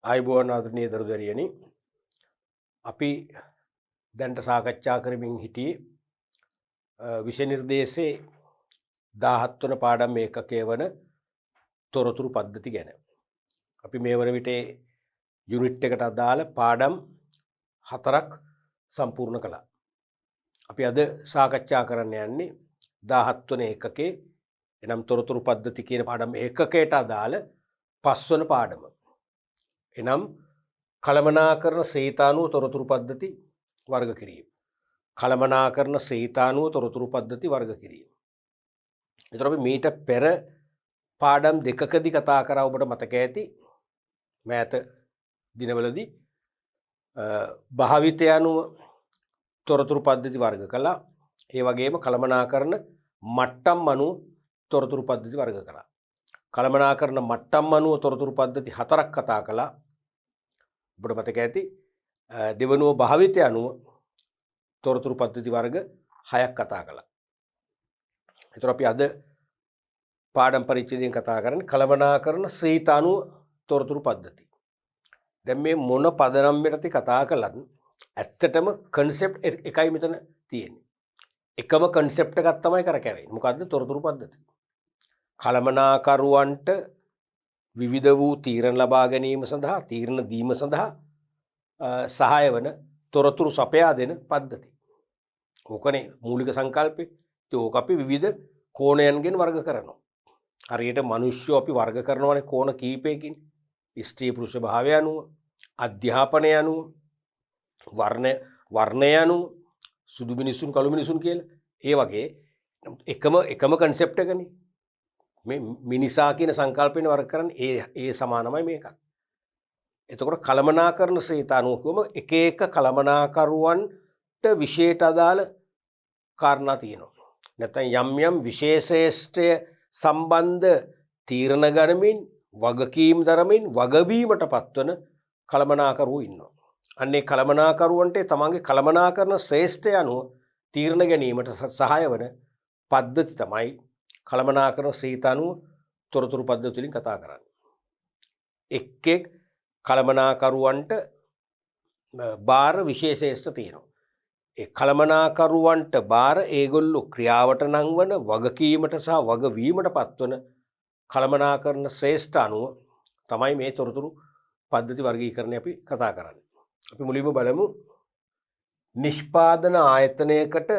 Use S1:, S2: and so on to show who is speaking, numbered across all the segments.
S1: ආයුබෝවන් ආදරණීය දරුදරියනි අපි දැන්ට සාකච්ඡා කරමින් හිටියේ විෂය නිර්දේශයේ 17 වන පාඩම් ඒකකයේ වන තොරතුරු පද්ධති ගැන. අපි මේ වන විට යුනිට් එකට අදාළ පාඩම් 4ක් සම්පූර්ණ කළා. අපි අද සාකච්ඡා කරන්න යන්නේ 17 වන ඒකකයේ එනම් තොරතුරු පද්ධති කියන පාඩම් ඒකකයට අදාළ 5 වන පාඩම. එනම් කළමනාකරන ශ්‍රේතානුව තොරතුරු පද්ධති වර්ග කිරීම. කළමනාකරන ශ්‍රේතානුව තොරතුරු පද්ධති වර්ග කිරීම. එතකොට අපි මීට පෙර පාඩම් දෙකකදී කතා කරා ඔබට මතක ඇති මෑත දිනවලදී භාවිතය අනුව තොරතුරු පද්ධති වර්ග කළා. ඒ වගේම කළමනාකරන මට්ටම් අනුව තොරතුරු පද්ධති වර්ග කළා. කළමනාකරන මට්ටම් අනුව තොරතුරු පද්ධති 4ක් කතා කළා. ඔබට මතක ඇති දෙවනුව භාවිතය අනුව තොරතුරු පද්ධති වර්ග 6ක් කතා කළා. ඒතර අපි අද පාඩම් පරිච්ඡේදයෙන් කතා කරන්නේ කළමනාකරන ශ්‍රේතානුව තොරතුරු පද්ධති. දැන් මේ මොන පදනම් යටතේ කතා කළත් ඇත්තටම concept එකයි මෙතන තියෙන්නේ. එකම concept එකක් තමයි කරකැවෙන්නේ. මොකද්ද? තොරතුරු පද්ධති. කළමනාකරුවන්ට විවිධ වූ තීරණ ලබා ගැනීම සඳහා තීරණ දීම සඳහා සහාය වන තොරතුරු සපයා දෙන පද්ධති. ඕකනේ මූලික සංකල්පය. ඉතින් ඕක අපි විවිධ කෝණයන්ගෙන් වර්ග කරනවා. හරියට මිනිස්සු අපි වර්ග කරනවානේ කෝණ කීපයකින්. ස්ත්‍රී පුරුෂ භාවය අනුව, අධ්‍යාපනය අනුව, වර්ණය අනුව, සුදු මිනිසුන් කළු මිනිසුන් කියලා. ඒ වගේ එකම concept එකනේ. මේ මිනිසා කියන සංකල්පයෙන් වර්ග කරන්නේ ඒ සමානමයි මේකත්. එතකොට කළමනාකරන ශ්‍රේතානුවකම එක එක කළමනාකරුවන්ට විශේෂයට අදාළ කාරණා තියෙනවා. නැත්නම් යම් විශේෂේෂ්ඨය සම්බන්ධ තීරණ ගනිමින් වගකීම් දරමින් වගවීමට පත්වන කළමනාකරුවෝ ඉන්නවා. අන්නේ කළමනාකරුවන්ට තමන්ගේ කළමනාකරන ශ්‍රේෂ්ඨය අනුව තීරණ ගැනීමට සහාය වන පද්ධති තමයි කළමනාකරන ශ්‍රේතානුව තොරතුරු පද්ධති වලින් කතා කරන්නේ. එක් කළමනාකරුවන්ට බාර විශේෂේෂ්ඨ තියෙනවා. ඒ කළමනාකරුවන්ට බාර ඒගොල්ලෝ ක්‍රියාවට නංවන වගකීමට සහ වගවීමට පත්වන කළමනාකරන ශ්‍රේෂ්ඨ අනුව තමයි මේ තොරතුරු පද්ධති වර්ගීකරණය අපි කතා කරන්නේ. අපි මුලින්ම බලමු නිෂ්පාදන ආයතනයකට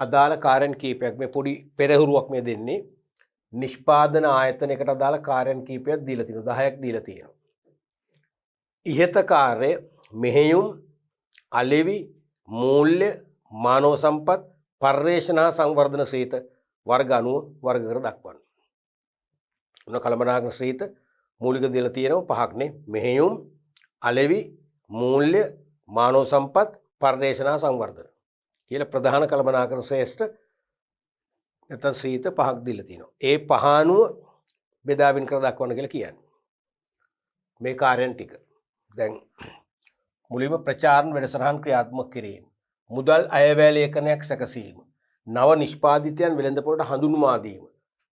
S1: අදාළ කාර්යන් කීපයක් මේ පොඩි පෙරහුරුවක් මේ දෙන්නේ. නිෂ්පාදන ආයතනයකට අදාළ කාර්යන් කීපයක් දීලා තියෙනවා. 10ක් දීලා තියෙනවා. ඉහත කාර්ය මෙහෙයුම්, අලෙවි, මූල්‍ය, මානව සම්පත්, පර්යේෂණ හා සංවර්ධන ශ්‍රේත වර්ග අනුව වර්ග කර දක්වන්න. උන කළමනාකරන ශ්‍රේත මූලික දීලා තියෙනවා 5ක්නේ. මෙහෙයුම්, අලෙවි, මූල්‍ය, මානව සම්පත්, පර්යේෂණ හා සංවර්ධන කියලා ප්‍රධාන කළමනාකරන ශ්‍රේෂ්ඨ නැත්නම් ශ්‍රේත 5ක් දීලා තියෙනවා. ඒ 5 අනුව බෙදාවින් කර දක්වන්න කියලා කියන්නේ. මේ කාර්යයන් ටික. දැන් මුලින්ම ප්‍රචාරණ වැඩසටහන් ක්‍රියාත්මක කිරීම. මුදල් අයවැය ලේඛනයක් සැකසීම. නව නිෂ්පාදිතයන් වෙළඳපොළට හඳුන්වා දීම.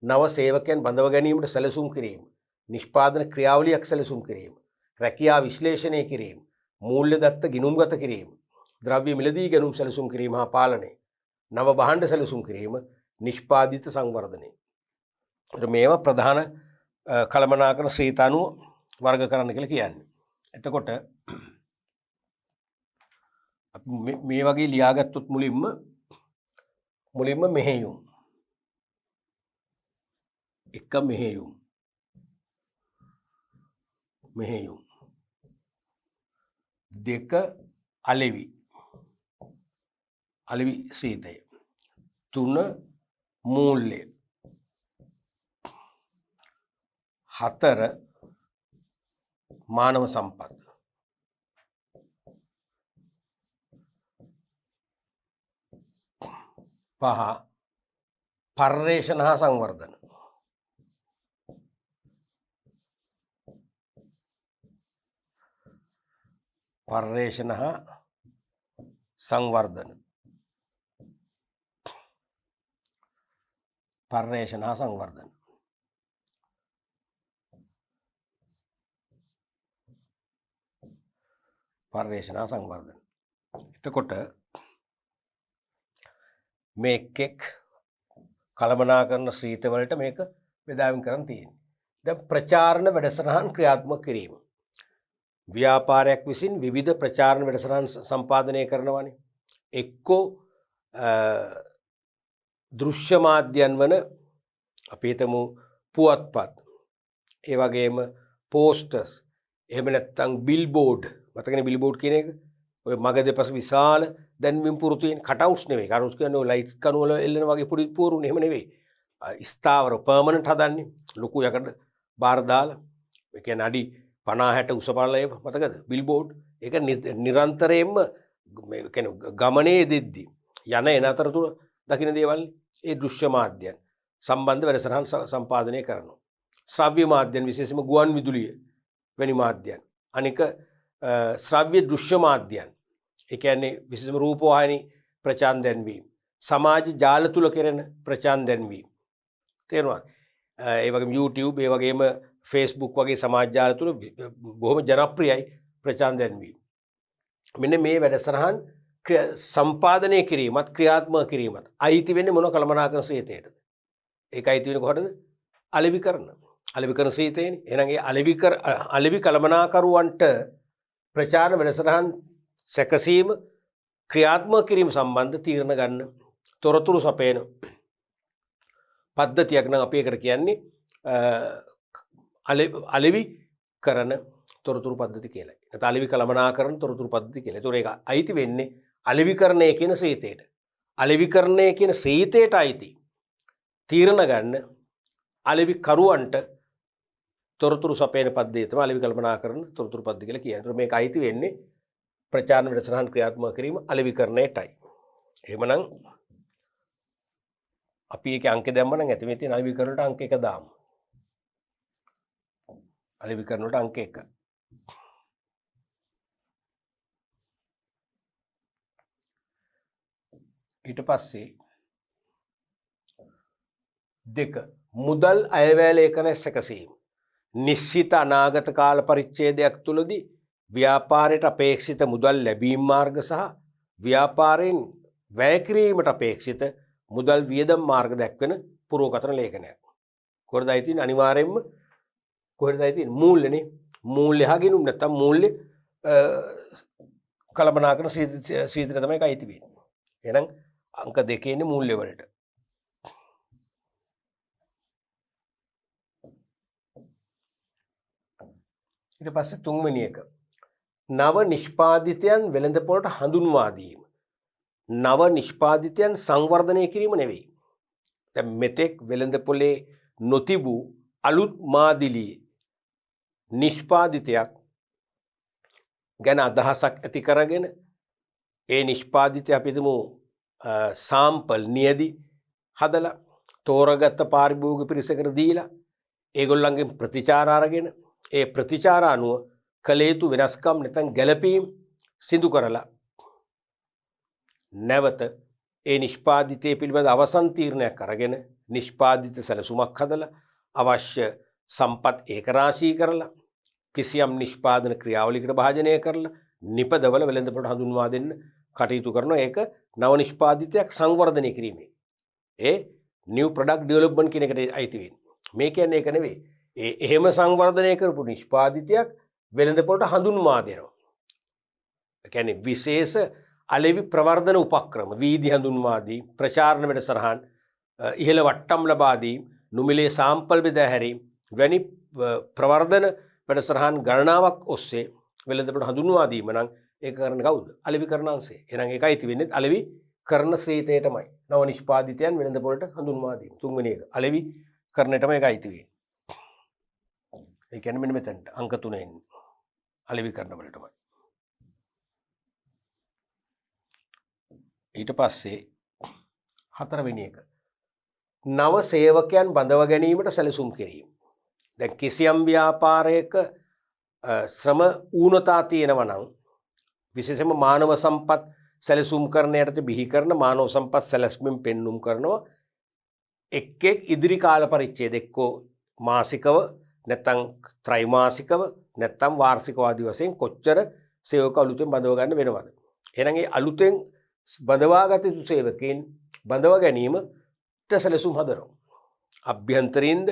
S1: නව සේවකයන් බඳව ගැනීමට සැලසුම් කිරීම. නිෂ්පාදන ක්‍රියාවලියක් සැලසුම් කිරීම. රැකියා විශ්ලේෂණය කිරීම. මූල්‍ය දත්ත ගිණුම්ගත කිරීම. ද්‍රව්‍ය මිලදී ගැනීම සැලසුම් කිරීම හා පාලනය. නව භාණ්ඩ සැලසුම් කිරීම. නිෂ්පාදිත සංවර්ධනය. මේවා ප්‍රධාන කළමනාකරන ශ්‍රේතානුව වර්ග කරන්න කියලා කියන්නේ. එතකොට මේ වගේ ලියාගත්තොත් මුලින්ම මෙහෙයුම්. එක මෙහෙයුම්. දෙක අලෙවි. අලෙවි ශ්‍රේතය. 3 මූල්‍ය. 4 මානව සම්පත්. 5 පර්යේෂණ හා සංවර්ධන. පර්යේෂණ හා සංවර්ධන. පර්යේෂණ හා සංවර්ධන. පර්යේෂණ සංවර්ධන. එතකොට මේ එක් කළමනාකරන ශ්‍රීතවලට මේක බෙදාවින් කරන් තියෙන්නේ. දැන් ප්‍රචාරණ වැඩසටහන් ක්‍රියාත්මක කිරීම. ව්‍යාපාරයක් විසින් විවිධ ප්‍රචාරණ වැඩසටහන් සම්පාදනය කරනවානේ. එක්කෝ දෘශ්‍ය මාධ්‍යයන් වන අපි හිතමු පුවත්පත්, ඒ වගේම පෝස්ටර්ස්, එහෙම නැත්නම් බිල්බෝඩ්, මතකනේ බිල්බෝඩ් කියන එක? ඔය මග දෙපස විශාල දැන්වීම් පුරු තියෙන කටවුට්ස් නෙවෙයි. කටවුට්ස් කියන්නේ ඔය ලයිට් කණු වල එල්ලෙන වගේ පොඩි පුරුනේ. එහෙම නෙවෙයි. ස්ථාවර පර්මනන්ට් හදන්නේ. ලොකු යකඩ බාර දාලා. ඒ කියන්නේ අඩි 50 60 උස පළල මතකද? බිල්බෝඩ්. ඒක නිරන්තරයෙන්ම මේ කියන්නේ ගමනේ දෙද්දි යන එන අතරතුර දකින්න දේවල් ඒ දෘශ්‍ය මාධ්‍යයන් සම්බන්ධ වැඩසටහන් සම්පාදනය කරනවා. ශ්‍රව්‍ය මාධ්‍යයන් විශේෂයෙන්ම ගුවන් විදුලිය වැනි මාධ්‍යයන්. අනික ශ්‍රව්‍ය දෘශ්‍ය මාධ්‍යයන්. ඒ කියන්නේ විශේෂම රූපවාහිනී ප්‍රචාරණ දැන්වීම, සමාජ ජාල තුල කෙරෙන ප්‍රචාරණ දැන්වීම. තේරුණාද? ඒ වගේම YouTube, ඒ වගේම Facebook වගේ සමාජ ජාල තුල බොහොම ජනප්‍රියයි ප්‍රචාරණ දැන්වීම. මෙන්න මේ වැඩසටහන් සම්පාදනය කිරීමත් ක්‍රියාත්මක කිරීමත් අයිති වෙන්නේ මොන කළමනාකරන ශ්‍රීතයටද? ඒක අයිති වෙන්නේ කොහටද? අලෙවිකරණ. අලෙවිකරණ ශ්‍රීතයනේ. එහෙනම් ඒ අලෙවි කළමනාකරුවන්ට ප්‍රචාරණ වැඩසටහන් සැකසීම ක්‍රියාත්මක කිරීම සම්බන්ධ තීරණ ගන්න තොරතුරු සපයන පද්ධතියක් නම් අපි ඒකට කියන්නේ අලෙවි කරන තොරතුරු පද්ධති කියලා. නැත්නම් අලෙවි කළමනාකරන තොරතුරු පද්ධති කියලා. ඒතකොට ඒක අයිති වෙන්නේ අලෙවිකරණය කියන ශ්‍රීතයට. අලෙවිකරණය කියන ශ්‍රීතයට අයිති තීරණ ගන්න අලෙවි කරුවන්ට තොරතුරු සපයන පද්ධතිය තමයි අලෙවි කළමනාකරන තොරතුරු පද්ධතිය කියලා කියන්නේ. ඒතකොට මේක අයිති වෙන්නේ ප්‍රචාරණ වැඩසටහන් ක්‍රියාත්මක කිරීම අලෙවිකරණයටයි. එහෙමනම් අපි ඒකේ අංක දැම්ම නම් ඇති මේ තියෙන අලෙවිකරණයට අංක 1 දාමු. අලෙවිකරණයට අංක 1. ඊට පස්සේ 2 මුදල් අයවැය ලේඛන සැකසීම. නිශ්චිත අනාගත කාල පරිච්ඡේදයක් තුලදී ව්‍යාපාරයට අපේක්ෂිත මුදල් ලැබීම් මාර්ග සහ ව්‍යාපාරයෙන් වැය කිරීමට අපේක්ෂිත මුදල් වියදම් මාර්ග දැක්වෙන පුරෝකථන ලේඛනයක්. කොහෙද තියෙන්නේ? අනිවාර්යයෙන්ම කොහෙද තියෙන්නේ? මූල්‍යනේ. මූල්‍ය හගිනුම් නැත්තම් මූල්‍ය කළමනාකරන සීතල තමයි කයිති වෙන්නේ. එහෙනම් අංක 2 ඉන්නේ මූල්‍ය වලට. ඊට පස්සේ 3 වෙනි එක නව නිෂ්පාදිතයන් වෙළඳපොළට හඳුන්වා දීම. නව නිෂ්පාදිතයන් සංවර්ධනය කිරීම නෙවෙයි. දැන් මෙතෙක් වෙළඳපොලේ නොතිබූ අලුත් මාදිලි නිෂ්පාදිතයක් ගැන අදහසක් ඇති කරගෙන ඒ නිෂ්පාදිතය අපි හිතමු සාම්පල් නියදි හදලා තෝරගත්ත පාරිභෝගික පිරිසකට දීලා ඒගොල්ලන්ගෙන් ප්‍රතිචාර අරගෙන ඒ ප්‍රතිචාර අනුව කළ යුතු වෙනස්කම් නැත්නම් ගැළපීම් සිදු කරලා නැවත ඒ නිෂ්පාදිතය පිළිබඳ අවසන් තීරණයක් අරගෙන නිෂ්පාදිත සැලසුමක් හදලා අවශ්‍ය සම්පත් ඒකරාශී කරලා කිසියම් නිෂ්පාදන ක්‍රියාවලියකට භාජනය කරලා නිපදවල වෙළඳපොළට හඳුන්වා දෙන්න කටයුතු කරනවා. ඒක නව නිෂ්පාදිතයක් සංවර්ධනය කිරීමේ. ඒ new product development කියන එකට අයිති වෙන්නේ. මේ කියන්නේ ඒක නෙවෙයි. එහෙම සංවර්ධනය කරපු නිෂ්පාදිතයක් වෙළඳපොළට හඳුන්වා දෙනවා. ඒ කියන්නේ විශේෂ අලෙවි ප්‍රවර්ධන උපක්‍රම, වීදි හඳුන්වා දී, ප්‍රචාරණ වැඩසටහන්, ඉහළ වට්ටම් ලබා දී, නුමිලේ සාම්පල් බෙදා හැරීම වැනි ප්‍රවර්ධන වැඩසටහන් ගණනාවක් ඔස්සේ වෙළඳපොළට හඳුන්වා දීම නම් ඒක කරන්නේ කවුද? අලෙවි කරන අංශය. එහෙනම් ඒකයි තිබෙන්නේ අලෙවි කරන ශ්‍රීතයටමයි. නව නිෂ්පාදිතයන් වෙළඳපොළට හඳුන්වා දීම. 3 වෙනි එක. අලෙවි කරන්නටම ඒකයි තිබෙන්නේ. ඒ කියන්නේ මෙන්න මෙතනට අංක 3 එන්නේ. අලෙවි කරන වලටමයි. ඊට පස්සේ 4 වෙනි එක. නව සේවකයන් බඳව ගැනීමට සැලසුම් කිරීම. දැන් කිසියම් ව්‍යාපාරයක ශ්‍රම ඌනතා තියෙනවා නම් විශේෂයෙන්ම මානව සම්පත් සැලසුම් කරන යටතේ බිහි කරන මානව සම්පත් සැලැස්මෙන් පෙන්눔 කරනවා එක් ඉදිරි කාල පරිච්ඡේද එක්කෝ මාසිකව නැත්නම් ත්‍රිමාසිකව නැත්නම් වාර්ෂිකව ආදී වශයෙන් කොච්චර සේවක අලුතෙන් බඳව ගන්න වෙනවද? එහෙනම් ඒ අලුතෙන් බඳවාගත යුතු සේවකයන් බඳව ගැනීමට සැලසුම් හදනවා. අභ්‍යන්තරින්ද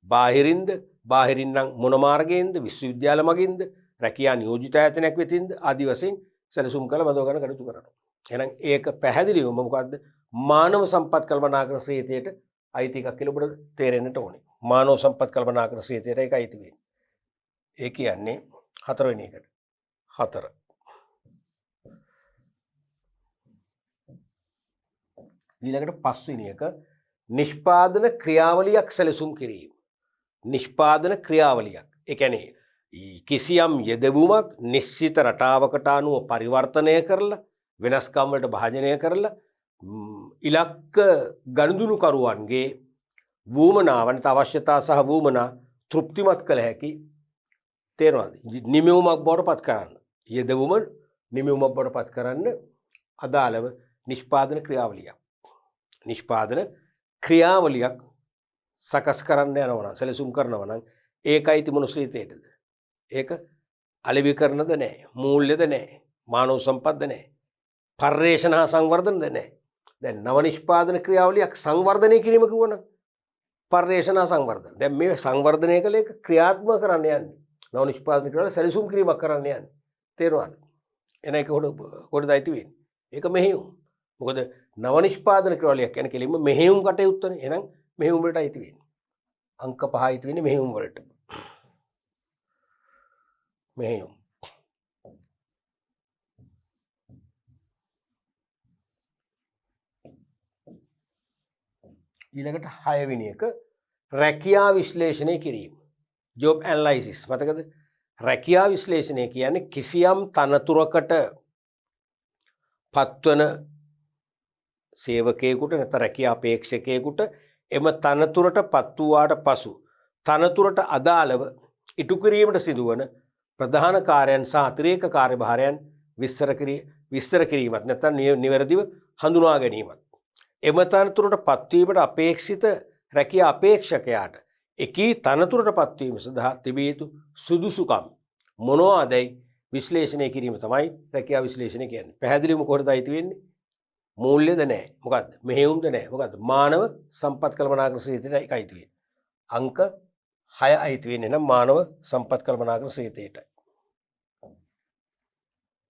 S1: බාහිරින්ද බාහිරින් නම් මොන මාර්ගයෙන්ද විශ්වවිද්‍යාල මගින්ද රැකියා නියෝජිත ආයතනයක් වෙතින්ද ආදි වශයෙන් සැලසුම් කළ බඳව ගන්න කටයුතු කරනවා. එහෙනම් ඒක පැහැදිලිවම මොකද්ද? මානව සම්පත් කළමනාකරණ ශ්‍රේණියට අයිති එකක් කියලා ඔබට තේරෙන්නට ඕනේ. මානව සම්පත් කළමනාකරණ ශ්‍රේණියට ඒක අයිති වෙන්නේ. ඒ කියන්නේ හතරවෙනි එකට. 4. ඊළඟට 5 වෙනි එක නිෂ්පාදන ක්‍රියාවලියක් සැලසුම් කිරීම. නිෂ්පාදන ක්‍රියාවලියක්. ඒ කියන්නේ කිසියම් යෙදවීමක් නිශ්චිත රටාවකට අනුව පරිවර්තනය කරලා වෙනස්කම් වලට භාජනය කරලා ඉලක්ක ගනුදෙනුකරුවන්ගේ වුමනාවන්ට අවශ්‍යතා සහ වුමනා තෘප්තිමත් කළ හැකි තේරෙනවද? නිමවුමක් බවට පත් කරන්න. යෙදවීම නිමවුමක් බවට පත් කරන්න අදාළව නිෂ්පාදන ක්‍රියාවලියක්. නිෂ්පාදන ක්‍රියාවලියක් සකස් කරන්න යනවා නම් සැලසුම් කරනවා නම් ඒකයි තිබුණු ශ්‍රීතේටද? ඒක අලෙවිකරණද නැහැ, මූල්‍යද නැහැ, මානව සම්පත්ද නැහැ, පර්යේෂණ හා සංවර්ධනද නැහැ. දැන් නව නිෂ්පාදන ක්‍රියාවලියක් සංවර්ධනය කිරීම කිව්වනම් පර්යේෂණ හා සංවර්ධන. දැන් මේ සංවර්ධනය කළ එක ක්‍රියාත්මක කරන්න යන්නේ. නව නිෂ්පාදන ක්‍රියාවලිය සැලසුම් කිරීමක් කරන්න යන්නේ. තේරුණාද? එන එක කොටද අයිති වෙන්නේ. ඒක මෙහෙයුම්. මොකද නව නිෂ්පාදන ක්‍රියාවලියක් කියන්නේ කෙලින්ම මෙහෙයුම් කටයුත්තනේ. එහෙනම් මෙහෙයුම් වලට අයිති වෙන්නේ. අංක 5 අයිති වෙන්නේ මෙහෙයුම් වලට. මෙහෙයුම්. ඊළඟට 6 වෙනි එක රැකියා විශ්ලේෂණය කිරීම. ජොබ් ඇනලයිසිස්. මතකද? රැකියා විශ්ලේෂණය කියන්නේ කිසියම් තනතුරකට පත්වන සේවකයෙකුට නැත්නම් රැකියා අපේක්ෂකයෙකුට එම තනතුරට පත් වූාට පසු තනතුරට අදාළව ඉටු කිරීමට සිදුවන ප්‍රධාන කාර්යයන් සහ අතිරේක කාර්යභාරයන් විස්තර කිරීමත් නැත්නම් නිවැරදිව හඳුනා ගැනීමත්. එම තනතුරට පත්වීමට අපේක්ෂිත රැකියා අපේක්ෂකයාට එකී තනතුරට පත්වීම සඳහා තිබිය යුතු සුදුසුකම් මොනවාදයි විශ්ලේෂණය කිරීම තමයි රැකියා විශ්ලේෂණය කියන්නේ. පැහැදිලිවම කොහොමද අයිති වෙන්නේ? මූල්‍යද නැහැ. මොකද්ද? මෙහෙයුම්ද නැහැ. මොකද්ද? මානව සම්පත් කළමනාකරණ ශ්‍රේණියට ඒක අයිති වෙන්නේ. අංක 6 අයිති වෙන්නේ නම් මානව සම්පත් කළමනාකරණ ශ්‍රේණියට.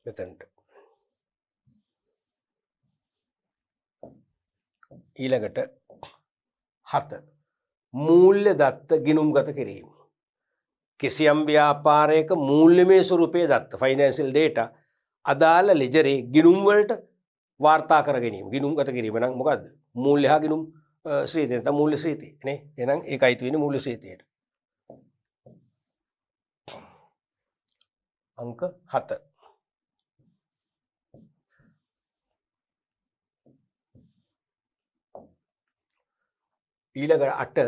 S1: මෙතනට. ඊළඟට 7 මූල්‍ය දත්ත ගිණුම්ගත කිරීම. කිසියම් ව්‍යාපාරයක මූල්‍යමය ස්වරූපයේ දත්ත ෆයිනෑන්ෂියල් ඩේටා අදාළ ලෙජරේ ගිණුම් වලට වාර්තා කර ගැනීම. ගිණුම්ගත කිරීම නම් මොකද්ද? මූල්‍ය හා ගිණුම් ශ්‍රේණිය නැත්නම් මූල්‍ය ශ්‍රේණිය නේ. එහෙනම් ඒකයි තියෙන්නේ මූල්‍ය ශ්‍රේණියට. අංක 7. ඊළඟ 8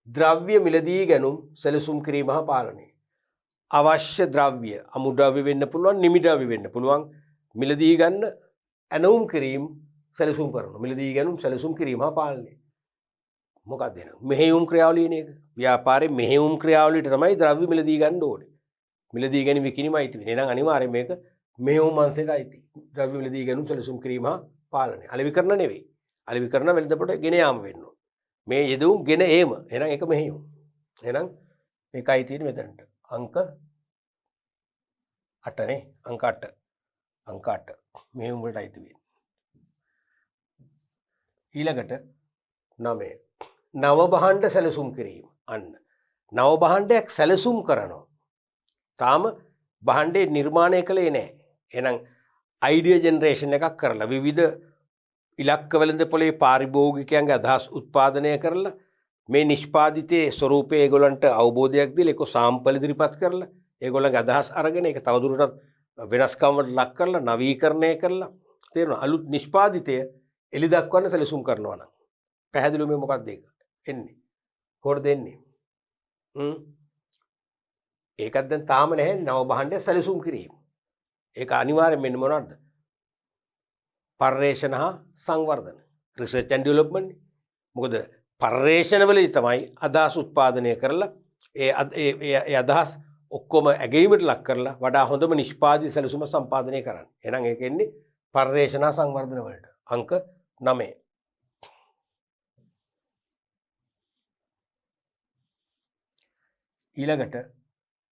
S1: ද්‍රව්‍ය මිලදී ගැනුම් සැලසුම් කිරීම හා පාලනය. අවශ්‍ය ද්‍රව්‍ය අමුද්‍රව්‍ය වෙන්න පුළුවන්, නිමි ද්‍රව්‍ය වෙන්න පුළුවන්. මිලදී ගන්න ඇනවුම් කිරීම සැලසුම් කරනවා. මිලදී ගැනුම් සැලසුම් කිරීම හා පාලනය. මොකක්ද එන? මෙහෙයුම් ක්‍රියාවලියනේ ඒක. ව්‍යාපාරයේ මෙහෙයුම් ක්‍රියාවලියට තමයි ද්‍රව්‍ය මිලදී ගන්න ඕනේ. මිලදී ගැනීම විකිණීම අයිති වෙන්නේ. එහෙනම් අනිවාර්යයෙන් මේක මෙහෙයුම් අංශයට අයිති. ද්‍රව්‍ය මිලදී ගැනුම් සැලසුම් කිරීම හා පාලනය. අලෙවිකරණ නෙවෙයි. අලෙවිකරණ වෙළඳපොළ ගෙන යාම වෙන්න ඕනේ. මේ යෙදුම් ගෙන ඒම. එහෙනම් ඒක මෙහෙයුම්. එහෙනම් මේකයි තියෙන්නේ මෙතනට. අංක 8 නේ. අංක 8. අංක 8. මෙහෙයුම් වලට අයිති වෙන්නේ. ඊළඟට 9 නව භාණ්ඩ සැලසුම් කිරීම. අන්න නව භාණ්ඩයක් සැලසුම් කරනවා. තාම භාණ්ඩේ නිර්මාණය කළේ නැහැ. එහෙනම් අයිඩියා ජෙනරේෂන් එකක් කරලා විවිධ ඉලක්ක වෙළඳපොලේ පාරිභෝගිකයන්ගේ අදහස් උත්පාදනය කරලා මේ නිෂ්පාදිතයේ ස්වරූපය ඒගොල්ලන්ට අවබෝධයක් දීලා ඒක සාම්පල් ඉදිරිපත් කරලා ඒගොල්ලන්ගේ අදහස් අරගෙන ඒක තවදුරටත් වෙනස්කම් වලට ලක් කරලා නවීකරණය කරලා තේරෙනවා අලුත් නිෂ්පාදිතය එලි දක්වන්න සැලසුම් කරනවා නම් පැහැදිලිව මේ මොකක්ද ඒක එන්නේ කොහොමද එන්නේ ඒකත් දැන් තාම නැහැ නව භාණ්ඩය සැලසුම් කිරීම ඒක අනිවාර්යෙන් මෙන්න මොනවද පර්යේෂණ හා සංවර්ධන රිසර්ච් ඇන්ඩ් ඩෙවලොප්මන්ට් මොකද පර්යේෂණ වලදී තමයි අදහස් උත්පාදනය කරලා ඒ අදහස් ඔක්කොම ඇගීමට ලක් කරලා වඩා හොඳම නිෂ්පාදිත සැලසුම සම්පාදනය කරන්න. එහෙනම් ඒක එන්නේ පර්යේෂණ සංවර්ධන වලට. අංක 9. ඊළඟට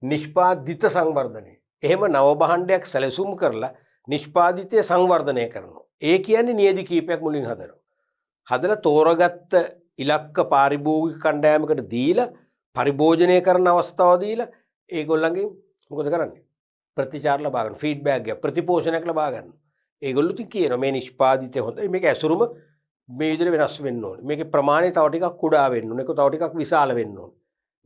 S1: නිෂ්පාදිත සංවර්ධනය. එහෙම නව භාණ්ඩයක් සැලසුම් කරලා නිෂ්පාදිතය සංවර්ධනය කරනවා. ඒ කියන්නේ නියැදි කීපයක් මුලින් හදනවා. හදලා තෝරගත්ත ඉලක්ක පාරිභෝගික කණ්ඩායමකට දීලා පරිභෝජනය කරන අවස්ථාව දීලා ඒගොල්ලන්ගෙන් මොකද කරන්නේ? ප්‍රතිචාර ලබා ගන්න, ෆීඩ්බැක් එක, ප්‍රතිපෝෂණයක් ලබා ගන්න. ඒගොල්ලෝ ඉතින් කියනවා මේ නිෂ්පාදිතය හොඳයි, මේක ඇසුරුම මේ විදිහට වෙනස් වෙන්න ඕනේ. මේකේ ප්‍රමාණය තව ටිකක් කුඩා වෙන්න ඕනේ. ඒක තව ටිකක් විශාල වෙන්න ඕනේ.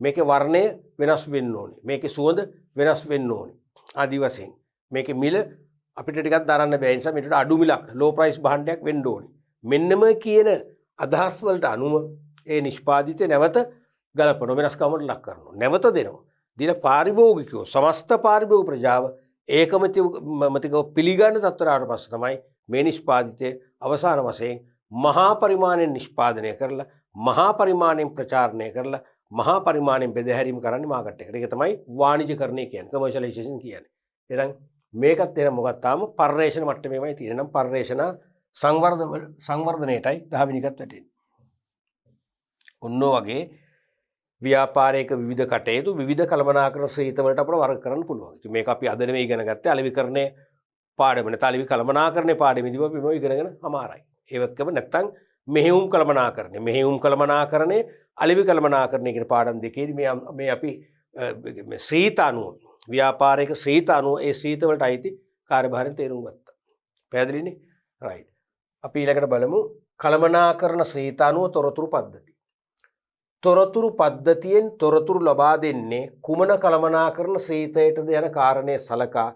S1: මේකේ වර්ණය වෙනස් වෙන්න ඕනේ. මේකේ සුවඳ වෙනස් වෙන්න ඕනේ. ආදි වශයෙන්. මේකේ මිල අපිට ටිකක් දරන්න බැහැ. ඒ නිසා මේකට අඩු මිලක්, ලෝ ප්‍රයිස් භාණ්ඩයක් වෙන්න ඕනේ. මෙන්නම කියන අදහස් වලට අනුව ඒ නිෂ්පාදිතය නැවත ගලපන වෙනස්කමකට ලක් කරනවා. නැවත දෙනවා. දීලා පාරිභෝගිකයෝ සමස්ත පාරිභෝගික ප්‍රජාව ඒකමතිකව පිළිගන්න තත්ත්වයට පස්සේ තමයි මේ නිෂ්පාදිතය අවසාන වශයෙන් මහා පරිමාණයෙන් නිෂ්පාදනය කරලා මහා පරිමාණයෙන් ප්‍රචාරණය කරලා මහා පරිමාණයෙන් බෙදහැරීම කරන්නේ මාකට් එකට. ඒක තමයි වාණිජකරණය කියන්නේ, කමර්ෂියලයිසේෂන් කියන්නේ. එහෙනම් මේකත් එන මොකක්ද තාම පර්යේෂණ මට්ටමේමයි තියෙන්නේ. නම් පර්යේෂණ සංවර්ධනයටයි 10 වෙනි එකත් වැටෙන්නේ. ඔන්න වගේ ව්‍යාපාරයක විවිධ කටයුතු විවිධ කළමනාකරණ ශ්‍රීතවලට අපිට වර්ග කරන්න පුළුවන්. ඉතින් මේක අපි අද නෙමෙයි ඉගෙන ගත්තේ අලෙවිකරණයේ පාඩම. නැත්නම් අලෙවි කළමනාකරණයේ පාඩමේදී අපි මේක ඉගෙනගෙන අමාරයි. ඒවක්කම නැත්නම් මෙහෙයුම් කළමනාකරණය. මෙහෙයුම් කළමනාකරණයේ අලෙවි කළමනාකරණය කියන පාඩම් දෙකේදී මේ අපි ශ්‍රීතානුව ව්‍යාපාරයක ශ්‍රීතානුව ඒ ශ්‍රීතවලට අයිති කාර්යභාරයෙන් තේරුම් ගත්තා. පැහැදිලිනේ? රයිට්. අපි ඊළඟට බලමු කළමනාකරණ ශ්‍රීතානුව තොරතුරු පද්ධති. තොරතුරු පද්ධතියෙන් තොරතුරු ලබා දෙන්නේ කුමන කළමනාකරණ ශ්‍රීතයටද යන කාරණය සලකා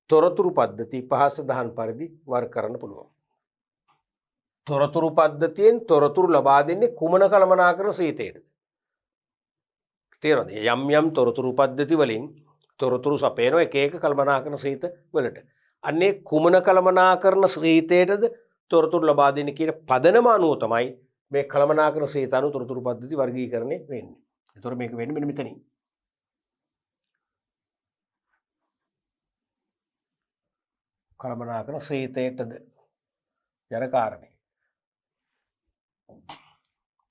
S1: තොරතුරු පද්ධති පහස දහන් පරිදි වර්ග කරන්න පුළුවන්. තොරතුරු පද්ධතියෙන් තොරතුරු ලබා දෙන්නේ කුමන කළමනාකරණ ශ්‍රීතයටද? තේරෙනවද? යම් යම් තොරතුරු පද්ධති වලින් තොරතුරු සපයන එක එක කළමනාකරණ ශ්‍රීත වලට. අන්නේ කුමන කළමනාකරණ ශ්‍රීතයටද තොරතුරු ලබා දෙන්නේ කියන පදනම අනුව තමයි මේ කළමනාකරණ ශ්‍රීතානු තොරතුරු පද්ධති වර්ගීකරණය වෙන්නේ. ඒතකොට මේක වෙන්නේ මෙන්න මෙතනින්. කළමනාකරණ ශ්‍රීතයටද යන කාරණේ.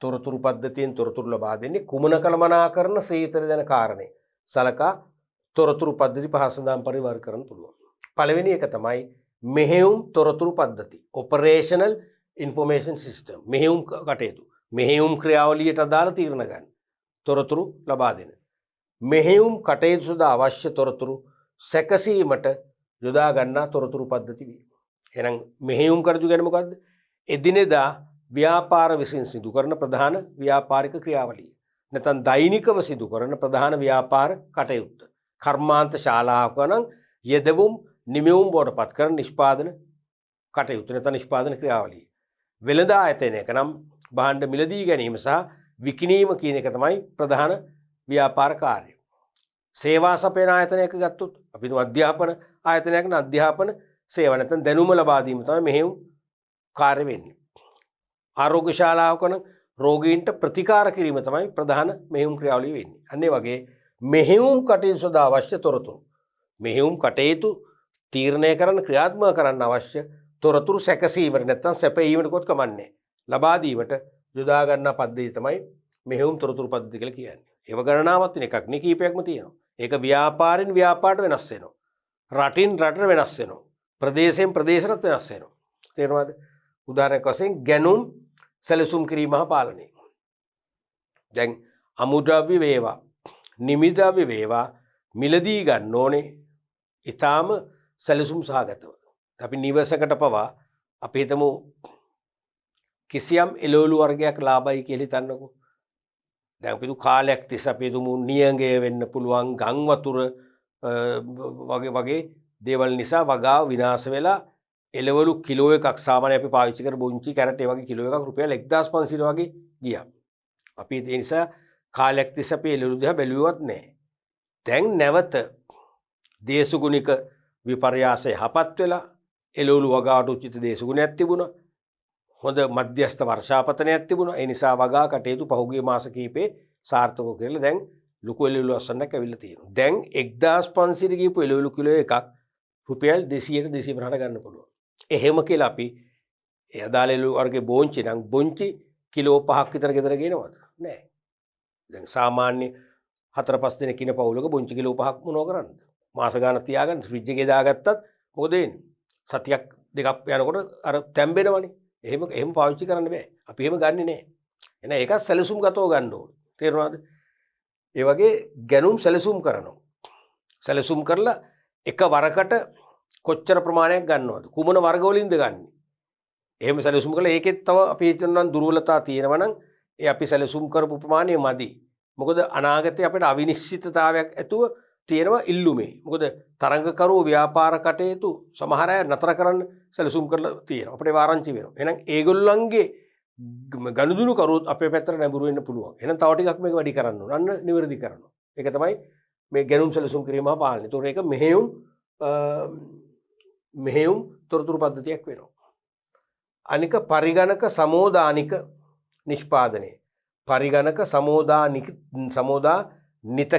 S1: තොරතුරු පද්ධතියෙන් තොරතුරු ලබා දෙන්නේ කුමන කළමනාකරණ ශ්‍රීතයටද යන කාරණේ සලකා තොරතුරු පද්ධති පහස දහම් පරිදි වර්ග කරන්න පුළුවන්. පළවෙනි එක තමයි මෙහෙයුම් තොරතුරු පද්ධති. Operational information system. මෙහෙයුම් කටයුතු. මෙහෙයුම් ක්‍රියාවලියට අදාළ තීරණ ගන්න. තොරතුරු ලබා දෙන. මෙහෙයුම් කටයුතු සඳහා අවශ්‍ය තොරතුරු සැකසීමට යොදා ගන්නා තොරතුරු පද්ධති වේ. එහෙනම් මෙහෙයුම් කටයුතු කියන්නේ මොකද්ද? එදිනෙදා ව්‍යාපාර විසින් සිදු කරන ප්‍රධාන ව්‍යාපාරික ක්‍රියාවලිය. නැත්නම් දෛනිකව සිදු කරන ප්‍රධාන ව්‍යාපාර කටයුත්ත. කර්මාන්ත ශාලාවක නම් යෙදවුම් නිමවුම් බවට පත් කරන නිෂ්පාදන කටයුතු නැත්නම් නිෂ්පාදන ක්‍රියාවලිය. වෙළඳ ආයතනයක නම් භාණ්ඩ මිලදී ගැනීම සහ විකිණීම කියන එක තමයි ප්‍රධාන ව්‍යාපාර කාර්යය. සේවා සපයන ආයතනයක ගත්තොත් අපි අධ්‍යාපන ආයතනයක නම් අධ්‍යාපන සේවා නැත්නම් දැනුම ලබා දීම තමයි මෙහෙයුම් කාර්ය වෙන්නේ. ආරෝග්‍ය ශාලාවක නම් රෝගීන්ට ප්‍රතිකාර කිරීම තමයි ප්‍රධාන මෙහෙයුම් ක්‍රියාවලිය වෙන්නේ. අන්න ඒ වගේ මෙහෙයුම් කටයුතු සඳහා අවශ්‍ය තොරතුරු මෙහෙයුම් කටයුතු තීරණය කරන්න ක්‍රියාත්මක කරන්න අවශ්‍ය තොරතුරු සැකසීමට නැත්නම් සැපයීමට කොට කමන්නේ ලබා දීමට යොදා ගන්නා පද්ධතිය තමයි මෙහෙයුම් තොරතුරු පද්ධතිය කියලා කියන්නේ. ඒව ගණනාවක් තියෙන එකක් නේ කීපයක්ම තියෙනවා. ඒක ව්‍යාපාරින් ව්‍යාපාරට වෙනස් වෙනවා. රටින් රටට වෙනස් වෙනවා. ප්‍රදේශයෙන් ප්‍රදේශයට වෙනස් වෙනවා. තේරෙනවද? උදාහරණයක් වශයෙන් ගැනුම් සැලසුම් කිරීම හා පාලනය. දැන් අමුද්‍රව්‍ය වේවා, නිමිද්‍රව්‍ය වේවා මිලදී ගන්න ඕනේ ඊටාම සැලසුම් සහගතව. අපි නිවසකට පවා අපි හිතමු කිසියම් එළවලු වර්ගයක් ලාභයි කියලා හිතන්නකෝ. දැන් අපි කාලයක් තිස්සේ අපි හිතමු නියඟය වෙන්න පුළුවන් ගම් වතුර වගේ දේවල් නිසා වගාව විනාශ වෙලා එළවලු කිලෝ එකක් සාමාන්‍ය අපි පාවිච්චි කර බොන්චි කැරට් ඒ වගේ කිලෝ එකක් රුපියල් 1500 වගේ ගියා. අපි ඒ නිසා කාලයක් තිස්සේ අපි එළවලු දිහා බැලුවත් නැහැ. දැන් නැවත දේශගුණික විපර්යාසය යහපත් වෙලා එළවලු වගාවට උචිත දේශගුණයක් තිබුණා. හොඳ මධ්‍යස්ථ වර්ෂාපතනයක් තිබුණා. ඒ නිසා වගා කටයුතු පහුගිය මාස කිහිපේ සාර්ථකව කියලා දැන් ලොකු එළවලු අස්සන්නක් ඇවිල්ලා තියෙනවා. දැන් 1500 ගිහපු එළවලු කිලෝ එකක් රුපියල් 200ට 250ට ගන්න පුළුවන්. එහෙම කියලා අපි ඒ අදාළ එළවලු වර්ගේ බෝංචි නම් බොංචි කිලෝ 5ක් විතර ගෙදර ගේනවද? නෑ. දැන් සාමාන්‍ය 4-5 දෙනෙක් ඉන්න පවුලක බොංචි කිලෝ 5ක් මොනව කරන්නද? මාස ගානක් තියාගන්න ෆ්‍රිජ් එකේ දාගත්තත් මොකද වෙන්නේ? සතියක් දෙකක් යනකොට අර තැම්බෙනවනේ. එහෙම පාවිච්චි කරන්න බෑ. අපි එහෙම ගන්නෙ නෑ. එහෙනම් ඒක සැලසුම් ගතව ගන්න ඕනේ. තේරුණාද? ඒ වගේ ගැනුම් සැලසුම් කරනවා. සැලසුම් කරලා එක වරකට කොච්චර ප්‍රමාණයක් ගන්නවද? කුමන වර්ග වලින්ද ගන්නෙ? එහෙම සැලසුම් කළා ඒකෙත් තව අපි හිතනවා දුර්වලතා තියෙනවා නම් ඒ අපි සැලසුම් කරපු ප්‍රමාණය මදි. මොකද අනාගතේ අපිට අවිනිශ්චිතතාවයක් ඇතුව තියෙනවා ඉල්ලුමේ. මොකද තරඟකරුවෝ ව්‍යාපාර කටයුතු සමහර අය නතර කරන්න සැලසුම් කරලා තියෙනවා. අපිට වාරංචි වෙනවා. එහෙනම් ඒගොල්ලන්ගේ ගනුදෙනු කරුවොත් අපේ පැත්තට නැඹුරු වෙන්න පුළුවන්. එහෙනම් තව ටිකක් මේක වැඩි කරන්න ඕන. අන්න නිවැරදි කරනවා. ඒක තමයි මේ ගැනුම් සැලසුම් කිරීම හා පාලනය. ඒතකොට ඒක මෙහෙයුම් තොරතුරු පද්ධතියක් වෙනවා. අනික පරිගණක සමෝදානික නිෂ්පාදනය. පරිගණක සමෝදානිත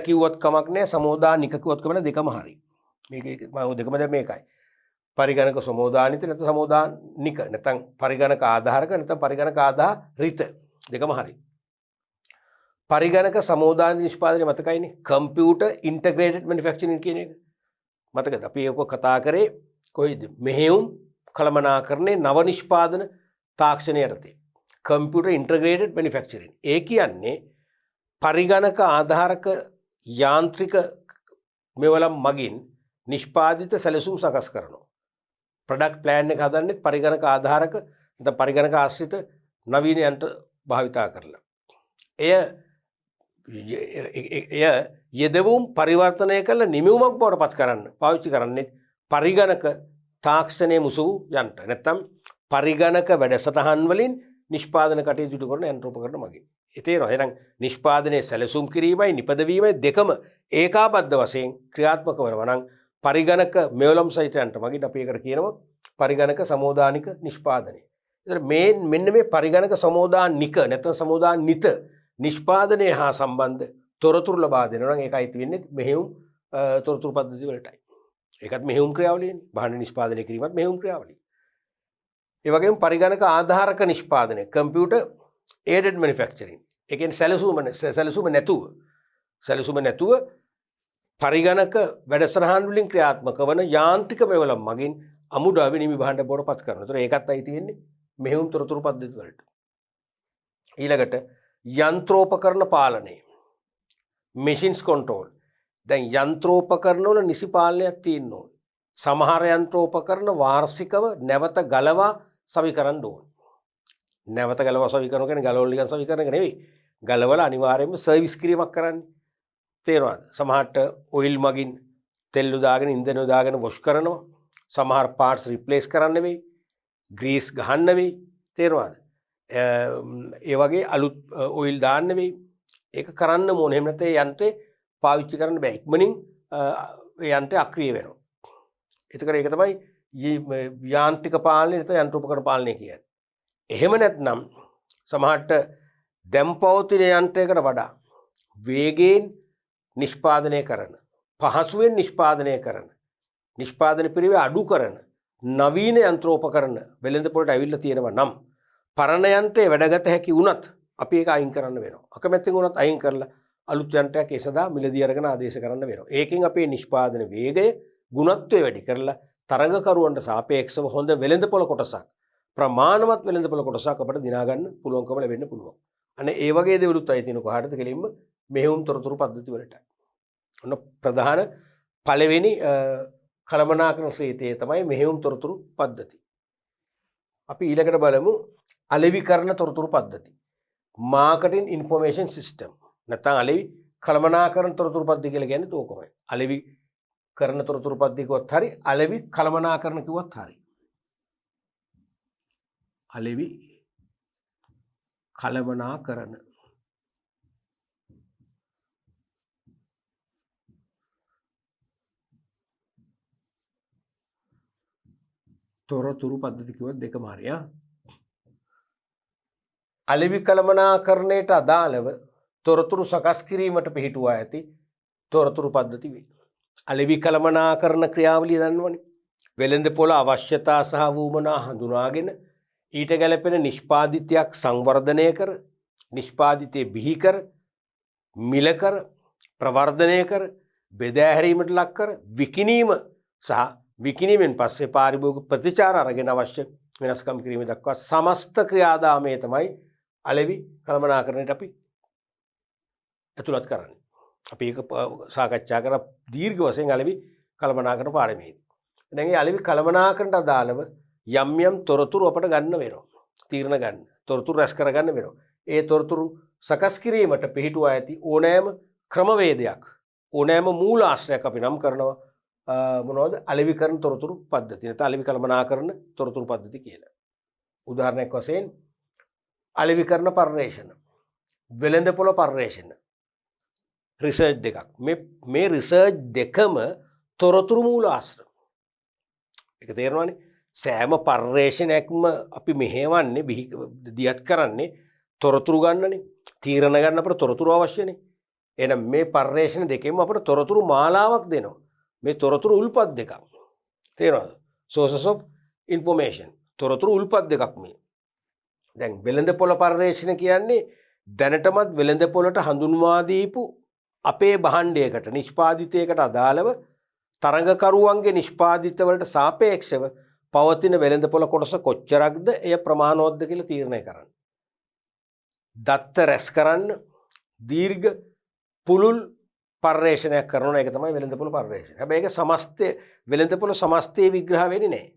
S1: කිව්වත් කමක් නැහැ, සමෝදානික කිව්වත් කමක් නැහැ, දෙකම හරි. මේක මම දෙකම දැන් මේකයි. පරිගණක සමෝදානිත නැත්නම් සමෝදානික නැත්නම් පරිගණක ආධාරක නැත්නම් පරිගණක ආධාරිත දෙකම හරි. පරිගණක සමෝදානිත නිෂ්පාදනය මතකයිනේ, කම්පියුටර් ඉන්ටග්‍රේටඩ් මැනුෆැක්චරින් කියන එක. මතකද? අපි ඒක කතා කරේ කොයිද? මෙහෙයුම් කළමනාකරණයේ නව නිෂ්පාදන තාක්ෂණය යටතේ. Computer ඉන්ටග්‍රේටඩ් manufacturing. ඒ කියන්නේ පරිගණක ආධාරක යාන්ත්‍රික මෙවලම් මගින් නිෂ්පාදිත සැලසුම් සකස් කරනවා. ප්‍රොඩක්ට් ප්ලෑන් එක හදන්නේ පරිගණක ආධාරක නැත්නම් පරිගණක ආශ්‍රිත නවීන යන්ත්‍ර භාවිතා කරලා. එය යෙදවුම් පරිවර්තනය කළ නිමවුමක් බවට පත් කරන්න පාවිච්චි කරන්නේ පරිගණක තාක්ෂණයේ මුසු වූ යන්ත්‍ර. නැත්නම් පරිගණක වැඩසටහන් වලින් නිෂ්පාදන කටයුතු ඉටු කරන යන්ත්‍රෝපකරණ මගින්. ඒ තේරෙනවා. එහෙනම් නිෂ්පාදනයේ සැලසුම් කිරීමයි නිපදවීමයි දෙකම ඒකාබද්ධ වශයෙන් ක්‍රියාත්මක වෙනවා නම් පරිගණක මෙවලම් සහිත යන්ත්‍ර මගින් අපි ඒකට කියනවා පරිගණක සමෝදානික නිෂ්පාදනය. ඒතර මෙන්න මේ පරිගණක සමෝදානික නැත්නම් සමෝදානිත නිෂ්පාදනය හා සම්බන්ධ තොරතුරු ලබා දෙනවා නම් ඒකයි තියෙන්නේ මෙහෙයුම් තොරතුරු පද්ධති වලටයි. ඒකත් මෙහෙයුම් ක්‍රියාවලියනේ. භාණ්ඩ නිෂ්පාදනය කිරීමත් මෙහෙයුම් ක්‍රියාවලිය. ඒ වගේම පරිගණක ආධාරක නිෂ්පාදනය කම්පියුටර් ඒඩඩ් මැනුෆැක්චරින්. ඒ කියන්නේ සැලසුම නැතුව පරිගණක වැඩසටහන් වලින් ක්‍රියාත්මක වන යාන්ත්‍රික මෙවලම් මගින් අමුඩාවි නිමි භාණ්ඩ බවට පත් කරනවා. ඒතර ඒකත් අයිති වෙන්නේ මෙහෙයුම් තොරතුරු පද්ධති වලට. ඊළඟට යන්ත්‍රෝපකරණ පාලනය. machines control. දැන් යන්ත්‍රෝපකරණ වල නිසි පාලනයක් තියෙන්න ඕනේ. සමහර යන්ත්‍රෝපකරණ වාර්ෂිකව නැවත ගලවා සවි කරන්න ඕනේ. නැවත ගලවා සවි කරනවා කියන්නේ ගලවල නිකන් සවි කරන එක නෙවෙයි. ගලවලා අනිවාර්යයෙන්ම සර්විස් කිරීමක් කරන්නේ. තේරෙනවද? සමහරට ඔයිල් මගින් තෙල් උදාගෙන ඉන්ධන උදාගෙන වොෂ් කරනවා. සමහර පාර්ට්ස් රිප්ලේස් කරන්න වෙයි. ග්‍රීස් ගහන්න වෙයි. තේරෙනවද? ඒ වගේ අලුත් ඔයිල් දාන්න වෙයි. ඒක කරන්න ඕනේ. එහෙම නැත්නම් ඒ යන්ත්‍රේ පාවිච්චි කරන්න බෑ. ඉක්මනින් ඒ යන්ත්‍රය අක්‍රිය වෙනවා. එතකොට ඒක තමයි යාන්ත්‍රික පාලනය නැත්නම් යන්ත්‍රෝපකරණ පාලනය කියන්නේ. එහෙම නැත්නම් සමහරට දැන් පවතින යන්ත්‍රයකට වඩා වේගයෙන් නිෂ්පාදනය කරන, පහසුවෙන් නිෂ්පාදනය කරන, නිෂ්පාදන පිරිවෙ අඩු කරන නවීන යන්ත්‍රෝපකරණ වෙළඳපොළට ඇවිල්ලා තියෙනවා නම් පරණ යන්ත්‍රයේ වැඩගත හැකි වුණත් අපි ඒක අයින් කරන්න වෙනවා. අකමැත්තෙන් වුණත් අයින් කරලා අලුත් යන්ත්‍රයක් ඒ සඳහා මිලදී අරගෙන ආදේශ කරන්න වෙනවා. ඒකෙන් අපේ නිෂ්පාදන වේගය ගුණත්වය වැඩි කරලා තරඟකරුවන්ට සාපේක්ෂව හොඳ වෙළඳපොළ කොටසක්, ප්‍රමාණවත් වෙළඳපොළ කොටසක් අපිට දිනා ගන්න පුළුවන්කම ලැබෙන්න පුළුවන්. අනේ ඒ වගේ දේවලුත් අයි තියෙන කොහාටද කෙලින්ම මෙහෙයුම් තොරතුරු පද්ධති වලට. ඔන්න ප්‍රධාන පළවෙනි කළමනාකරණ ශ්‍රේතයේ තමයි මෙහෙයුම් තොරතුරු පද්ධති. අපි ඊළඟට බලමු අලෙවිකරණ තොරතුරු පද්ධති. Marketing information system. නැත්නම් අලෙවි කළමනාකරණ තොරතුරු පද්ධතිය කියලා කියන්නේ තෝකමයි. අලෙවි කරන තොරතුරු පද්ධතිය කිව්වත් හරි, අලෙවි කළමනාකරණ කිව්වත් හරි. අලෙවි කළමනාකරණ තොරතුරු පද්ධති කිව්වත් දෙකම හරි. අලෙවි කළමනාකරණයට අදාළව තොරතුරු සකස් කිරීමට පිහිටුවා ඇති තොරතුරු පද්ධති වේ. අලෙවි කළමනාකරණ ක්‍රියාවලිය දන්නවනේ. වෙළඳපොළ අවශ්‍යතා සහ වුවමනා හඳුනාගෙන ඊට ගැලපෙන නිෂ්පාදිතයක් සංවර්ධනය කර, නිෂ්පාදිතය බිහි කර, මිල කර, ප්‍රවර්ධනය කර, බෙදා හැරීමට ලක් කර, විකිණීම සහ විකිණීමෙන් පස්සේ පාරිභෝගික ප්‍රතිචාර අරගෙන අවශ්‍ය වෙනස්කම් කිරීම දක්වා සමස්ත ක්‍රියාදාමය තමයි අලෙවි කළමනාකරණයට අපි ඇතුළත් කරන්නේ. අපි ඒක සාකච්ඡා කරා දීර්ඝ වශයෙන් අලෙවි කළමනාකරණ පාඩමේදී. දැන් මේ අලෙවි කළමනාකරණට අදාළව යම් යම් තොරතුරු අපට ගන්න වෙනවා. තීරණ ගන්න. තොරතුරු රැස් කරගන්න වෙනවා. ඒ තොරතුරු සකස් කිරීමට පිහිටුවා ඇති ඕනෑම ක්‍රමවේදයක්, ඕනෑම මූලාශ්‍රයක් අපි නම් කරනවා මොනවද? අලෙවිකරණ තොරතුරු පද්ධතිය. නැත්නම් අලෙවි කළමනාකරණ තොරතුරු පද්ධති කියලා. උදාහරණයක් වශයෙන් අලෙවිකරණ පර්යේෂණ, වෙළඳපොළ පර්යේෂණ, රිසර්ච් දෙකක්. මේ රිසර්ච් දෙකම තොරතුරු මූලාශ්‍ර. ඒක තේරෙනවනේ. සෑම පර්යේෂණයක්ම අපි මෙහෙවන්නේ දියත් කරන්නේ තොරතුරු ගන්නනේ. තීරණ ගන්න අපට තොරතුරු අවශ්‍යනේ. එහෙනම් මේ පර්යේෂණ දෙකෙන්ම අපට තොරතුරු මාලාවක් දෙනවා. මේ තොරතුරු උල්පත් දෙකක්. තේරෙනවද? sources of information. තොරතුරු උල්පත් දෙකක් මේ. දැන් වෙළඳපොළ පර්යේෂණ කියන්නේ දැනටමත් වෙළඳපොළට හඳුන්වා දීපු අපේ භාණ්ඩයකට, නිෂ්පාදිතයකට අදාළව තරඟකරුවන්ගේ නිෂ්පාදිතවලට සාපේක්ෂව පවතින වෙළඳපොළ කොටස කොච්චරක්ද එය ප්‍රමාණවත්ද කියලා තීරණය කරන්න. දත්ත රැස් කරන්න දීර්ඝ පුළුල් පර්යේෂණයක් කරනවා. ඒක තමයි වෙළඳපොළ පර්යේෂණ. හැබැයි ඒක සමස්තය වෙළඳපොළ සමස්තයේ විග්‍රහ වෙන්නේ නැහැ.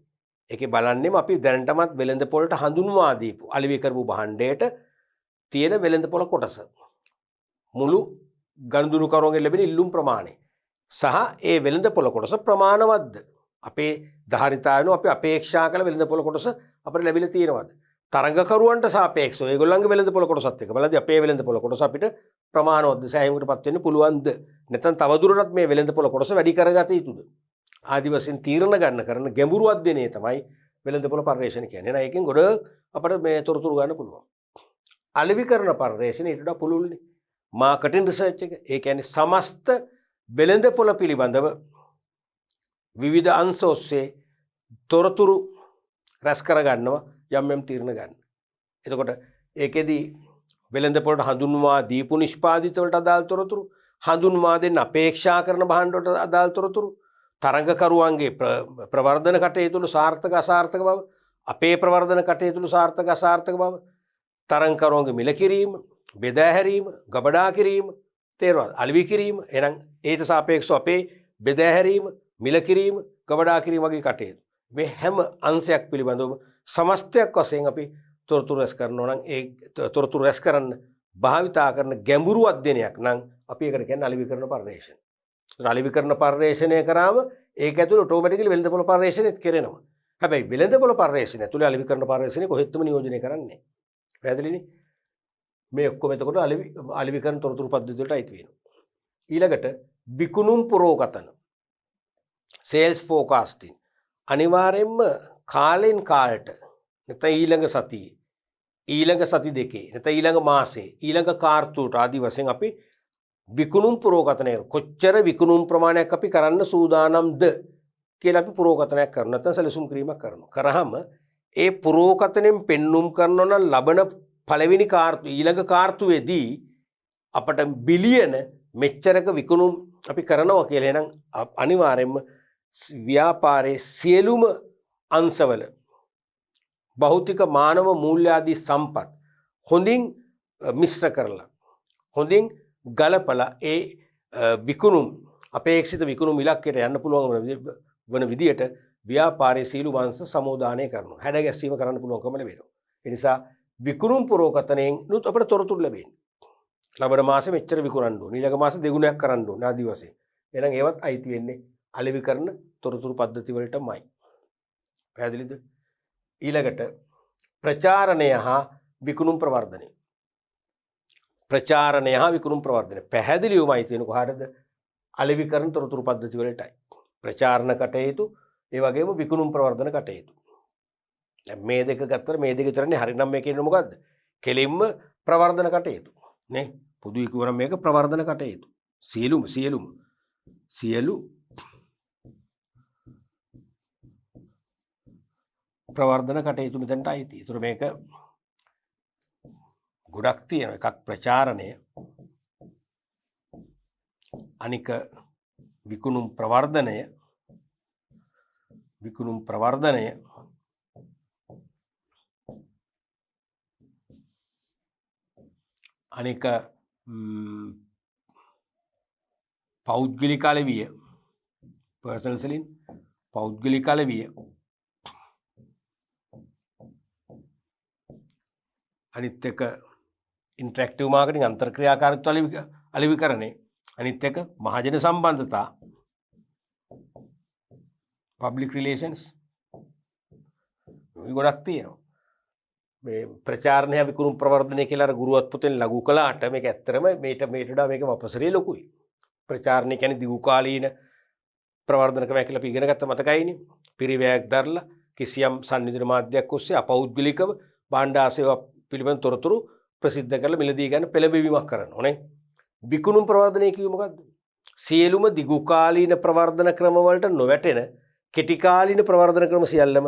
S1: ඒකේ බලන්නේම අපි දැනටමත් වෙළඳපොළට හඳුන්වා දීපු අලෙවි කරපු භාණ්ඩයට තියෙන වෙළඳපොළ කොටස. මුළු ගනුදෙනු කරුවන්ගෙන් ලැබෙන ඉල්ලුම් ප්‍රමාණය සහ ඒ වෙළඳපොළ කොටස ප්‍රමාණවත්ද? අපේ ධාරිතාවන අපි අපේක්ෂා කළ වෙළඳපොළ කොටස අපිට ලැබිලා තියෙනවද? තරඟකරුවන්ට සාපේක්ෂව ඒගොල්ලන්ගේ වෙළඳපොළ කොටසත් එක්ක බලද්දී අපේ වෙළඳපොළ කොටස අපිට ප්‍රමාණවත්ද? සෑහීමකටපත් වෙන්න පුළුවන්ද? නැත්නම් තවදුරටත් මේ වෙළඳපොළ කොටස වැඩි කරගත යුතුද? ආදි වශයෙන් තීරණ ගන්න කරන ගැඹුරු අධ්‍යයනය තමයි වෙළඳපොළ පර්යේෂණ කියන්නේ. එහෙනම් ඒකෙන් ගොඩ අපිට මේ තොරතුරු ගන්න පුළුවන්. අලෙවිකරණ පර්යේෂණ ඊට වඩා පුළුල්නේ. මාකටිං රිසර්ච් එක. ඒ කියන්නේ සමස්ත වෙළඳපොළ පිළිබඳව විවිධ අංශ ඔස්සේ තොරතුරු රැස් කරගන්නවා යම් යම් තීරණ ගන්න. එතකොට ඒකෙදි වෙළඳපොළට හඳුන්වා දීපු නිෂ්පාදිත වලට අදාළ තොරතුරු, හඳුන්වා දෙන්න අපේක්ෂා කරන භාණ්ඩ වලට අදාළ තොරතුරු, තරඟකරුවන්ගේ ප්‍රවර්ධන කටයුතු වල සාර්ථක අසාර්ථක බව, අපේ ප්‍රවර්ධන කටයුතු වල සාර්ථක අසාර්ථක බව, තරඟකරුවන්ගේ මිල කිරීම, බෙදා හැරීම, ගබඩා කිරීම, තේරෙනවද? අලෙවි කිරීම. එහෙනම් ඊට සාපේක්ෂව අපේ බෙදා හැරීම, මිල කිරීම, ගබඩා කිරීම වගේ කටයුතු. මේ හැම අංශයක් පිළිබඳව සමස්තයක් වශයෙන් අපි තොරතුරු රැස් කරනවා නම් ඒ තොරතුරු රැස් කරන්න භාවිතා කරන ගැඹුරු අධ්‍යයනයක් නම් අපි ඒකට කියන්නේ අලෙවිකරණ පර්යේෂණ. අලෙවිකරණ පර්යේෂණය කරාම ඒක ඇතුළේ ඔටෝමැටිකලි වෙළඳපොළ පර්යේෂණයත් කෙරෙනවා. හැබැයි වෙළඳපොළ පර්යේෂණය ඇතුළේ අලෙවිකරණ පර්යේෂණය කොහෙත්ම නියෝජනය කරන්නේ නැහැ. පැහැදිලිනේ? මේ ඔක්කොම එතකොට අලෙවිකරණ තොරතුරු පද්ධතිය වලට අයිති වෙනවා. ඊළඟට විකුණුම් පුරෝගතන, sales forecasting. අනිවාර්යයෙන්ම කාලෙන් කාලට නැත්නම් ඊළඟ සතියේ, ඊළඟ සති දෙකේ, නැත්නම් ඊළඟ මාසේ, ඊළඟ කාර්තුවට ආදි වශයෙන් අපි විකුණුම් පුරෝගතනය කොච්චර විකුණුම් ප්‍රමාණයක් අපි කරන්න සූදානම්ද කියලා අපි පුරෝගතනයක් කරනවා. නැත්නම් සැලසුම් කිරීමක් කරනවා. කරාම ඒ පුරෝගතනෙන් පෙන්눔 කරනවා නම් ලබන පළවෙනි කාර්තු ඊළඟ කාර්තුවේදී අපට බිලියන මෙච්චරක විකුණුම් අපි කරනවා කියලා. එහෙනම් අනිවාර්යයෙන්ම ව්‍යාපාරයේ සියලුම අංශවල භෞතික මානව මූල්‍ය ආදී සම්පත් හොඳින් මිශ්‍ර කරලා, හොඳින් ගලපලා ඒ විකුණුම් අපේක්ෂිත විකුණුම් ඉලක්කයට යන්න පුළුවන් වන විදියට ව්‍යාපාරයේ සීළු වංශ සමෝදානය කරනවා. හැඩ ගැස්වීම කරන්න පුළුවන්කම ලැබෙනවා. ඒ නිසා විකුණුම් පුරෝගතනයෙන් නුත් අපිට තොරතුරු ලැබෙන්නේ. ලබන මාසෙ මෙච්චර විකුණන්න ඕන, ඊළඟ මාසෙ දෙගුණයක් කරන්න ඕන ආදී වශයෙන්. එහෙනම් ඒවත් අයිති වෙන්නේ අලෙවිකරණ තොරතුරු පද්ධති වලටමයි. පැහැදිලිද? ඊළඟට ප්‍රචාරණය හා විකුණුම් ප්‍රවර්ධනය. ප්‍රචාරණය හා විකුණුම් ප්‍රවර්ධනය පැහැදිලිවමයි තියෙන කොහටද? අලෙවිකරණ තොරතුරු පද්ධති වලටයි. ප්‍රචාරණ කටයුතු ඒ වගේම විකුණුම් ප්‍රවර්ධන කටයුතු. මේ දෙක ගත්තට මේ දෙක විතරනේ හරිනම් මේ කියන්නේ මොකද්ද? කෙලින්ම ප්‍රවර්ධන කටයුතු නේ. පොදුයි කියවනම් මේක ප්‍රවර්ධන කටයුතු. සියලු ප්‍රවර්ධන කටයුතු මෙතනට අයිති. ඒතර මේක ගොඩක් තියෙනවා. එකක් ප්‍රචාරණය, අනික විකුණුම් ප්‍රවර්ධනය, අනික පෞද්ගලික අලෙවිය, පර්සනල් සෙලින් පෞද්ගලික අලෙවිය, අනිත් එක ඉන්ටරැක්ටිව් මාකටිං අන්තර්ක්‍රියාකාරීත්ව අලෙවිකරණය, අනිත් එක මහජන සම්බන්ධතා පබ්ලික් රිලේෂන්ස් ගොඩක් තියෙනවා. මේ ප්‍රචාරණය විකුණුම් ප්‍රවර්ධනය කියලා අර ගුරුවත් පොතෙන් ලඝු කළාට මේක ඇත්තටම මේට වඩා මේක වපසරේ ලොකුයි. ප්‍රචාරණය කියන්නේ දිගුකාලීන ප්‍රවර්ධන ක්‍රමයක් කියලා අපි ඉගෙන ගත්ත මතකයිනේ. පිරිවැයක් දරලා කිසියම් සංනිධන මාධ්‍යයක් ඔස්සේ අපෞද්ගලිකව භාණ්ඩ සේවා පිළිබඳ තොරතුරු ප්‍රසිද්ධ කරලා මිලදී ගන්න පෙළඹවීමක් කරනවා නේ. විකුණුම් ප්‍රවර්ධනය කිව්වේ මොකද්ද? සියලුම දිගුකාලීන ප්‍රවර්ධන ක්‍රම වලට නොවැටෙන කෙටිකාලීන ප්‍රවර්ධන ක්‍රම සියල්ලම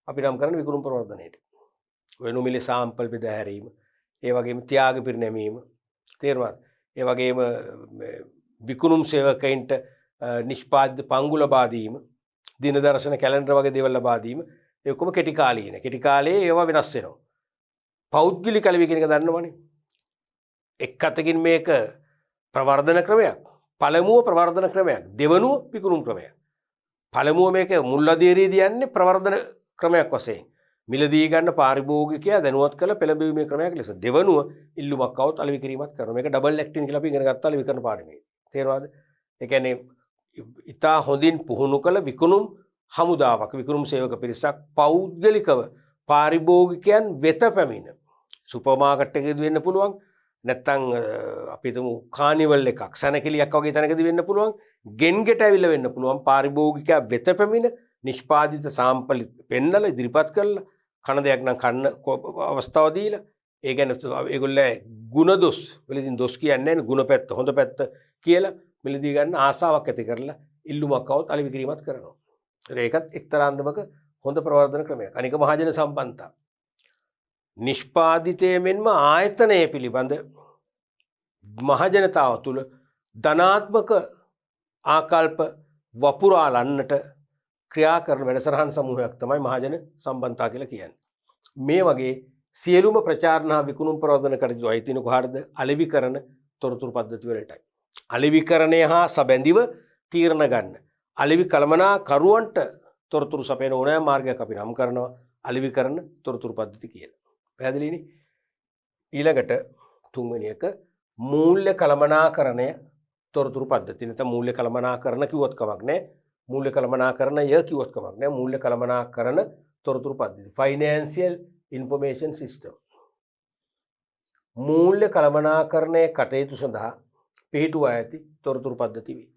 S1: අපි නම් කරන්නේ විකුණුම් ප්‍රවර්ධනයට. ඔය නොමිලේ සාම්පල් බෙදා හැරීම, ඒ වගේම ත්‍යාග පිරිනැමීම, තේරුණාද? ඒ වගේම විකුණුම් සේවකයින්ට නිෂ්පාද්‍ය පංගු ලබා දීම, දින දර්ශන කැලෙන්ඩර් වගේ දේවල් ලබා දීම, ඒ ඔක්කොම කෙටි කාලීන. කෙටි කාලයේ ඒවා වෙනස් වෙනවා. පෞද්ගලික අලෙවි කියන එක දන්නවනේ. එක් අතකින් මේක ප්‍රවර්ධන ක්‍රමයක්. පළමුව ප්‍රවර්ධන ක්‍රමයක්. දෙවනුව විකුණුම් ක්‍රමයක්. පළමුව මේක මුල්ලදියේදී යන්නේ ප්‍රවර්ධන ක්‍රමයක් වශයෙන්. මිලදී ගන්න පාරිභෝගිකයා දැනුවත් කළ පෙළඹවීමේ ක්‍රමයක් ලෙස. දෙවනුව ඉල්ලුමක් આવොත් අලෙවි කිරීමක් කරනවා. මේක ඩබල් ඇක්ටින් කියලා අපි ඉගෙන ගත්තා අලෙවි කරන පාඩමේ. තේරුණාද? ඒ කියන්නේ ඉතා හොඳින් පුහුණු කළ විකුණුම් හමුදාවක්, විකුණුම් සේවක පිරිසක් පෞද්ගලිකව පාරිභෝගිකයන් වෙත පැමිණ සුපර් මාකට් එකකදී වෙන්න පුළුවන්, නැත්නම් අපි හිතමු කානිවල් එකක්, සැනකෙලියක් වගේ තැනකදී වෙන්න පුළුවන්, ගෙන්ගෙට ඇවිල්ලා වෙන්න පුළුවන්. පාරිභෝගිකයා වෙත පැමිණ නිෂ්පාදිත සාම්පල් පෙන්නලා ඉදිරිපත් කරලා කන දෙයක් නම් කන්න අවස්ථාව දීලා, ඒ කියන්නේ ඒගොල්ලෝ ಗುಣ දොස් වලදී දොස් කියන්නේ නැහැ, ಗುಣ පැත්ත හොඳ පැත්ත කියලා මිලදී ගන්න ආසාවක් ඇති කරලා ඉල්ලුමක් આવොත් අලෙවි කිරීමක් කරනවා. ඒකත් එක්තරා අන්දමක හොඳ ප්‍රවර්ධන ක්‍රමයක්. අනික මහජන සම්බන්ධතා. නිෂ්පාදිතයේ මෙන්ම ආයතනය පිළිබඳ මහජනතාව තුළ ධනාත්මක ආකල්ප වපුරාලන්නට ක්‍රියා කරන වැඩසටහන් සමූහයක් තමයි මහජන සම්බන්ධතා කියලා කියන්නේ. මේ වගේ සියලුම ප්‍රචාරණ හා විකුණුම් ප්‍රවර්ධන කටයුතු අයිතින කොහටද? අලෙවිකරණ තොරතුරු පද්ධති වලටයි. අලෙවිකරණය හා සබැඳිව තීරණ ගන්න. අලෙවි කළමනාකරුවන්ට තොරතුරු සපයන ඕනෑම මාර්ගයක් අපි නම් කරනවා අලෙවිකරණ තොරතුරු පද්ධති කියලා. පැහැදිලිනේ? ඊළඟට තුන්වෙනි එක මූල්‍ය කළමනාකරණය තොරතුරු පද්ධතිය. නැත්නම් මූල්‍ය කළමනාකරණ කිව්වත් කමක් නැහැ. මූල්‍ය කළමනාකරණය කිව්වත් කමක් නැහැ. මූල්‍ය කළමනාකරණ තොරතුරු පද්ධතිය. Financial information system. මූල්‍ය කළමනාකරණයේ කටයුතු සඳහා පිහිටුවා ඇති තොරතුරු පද්ධති වේ.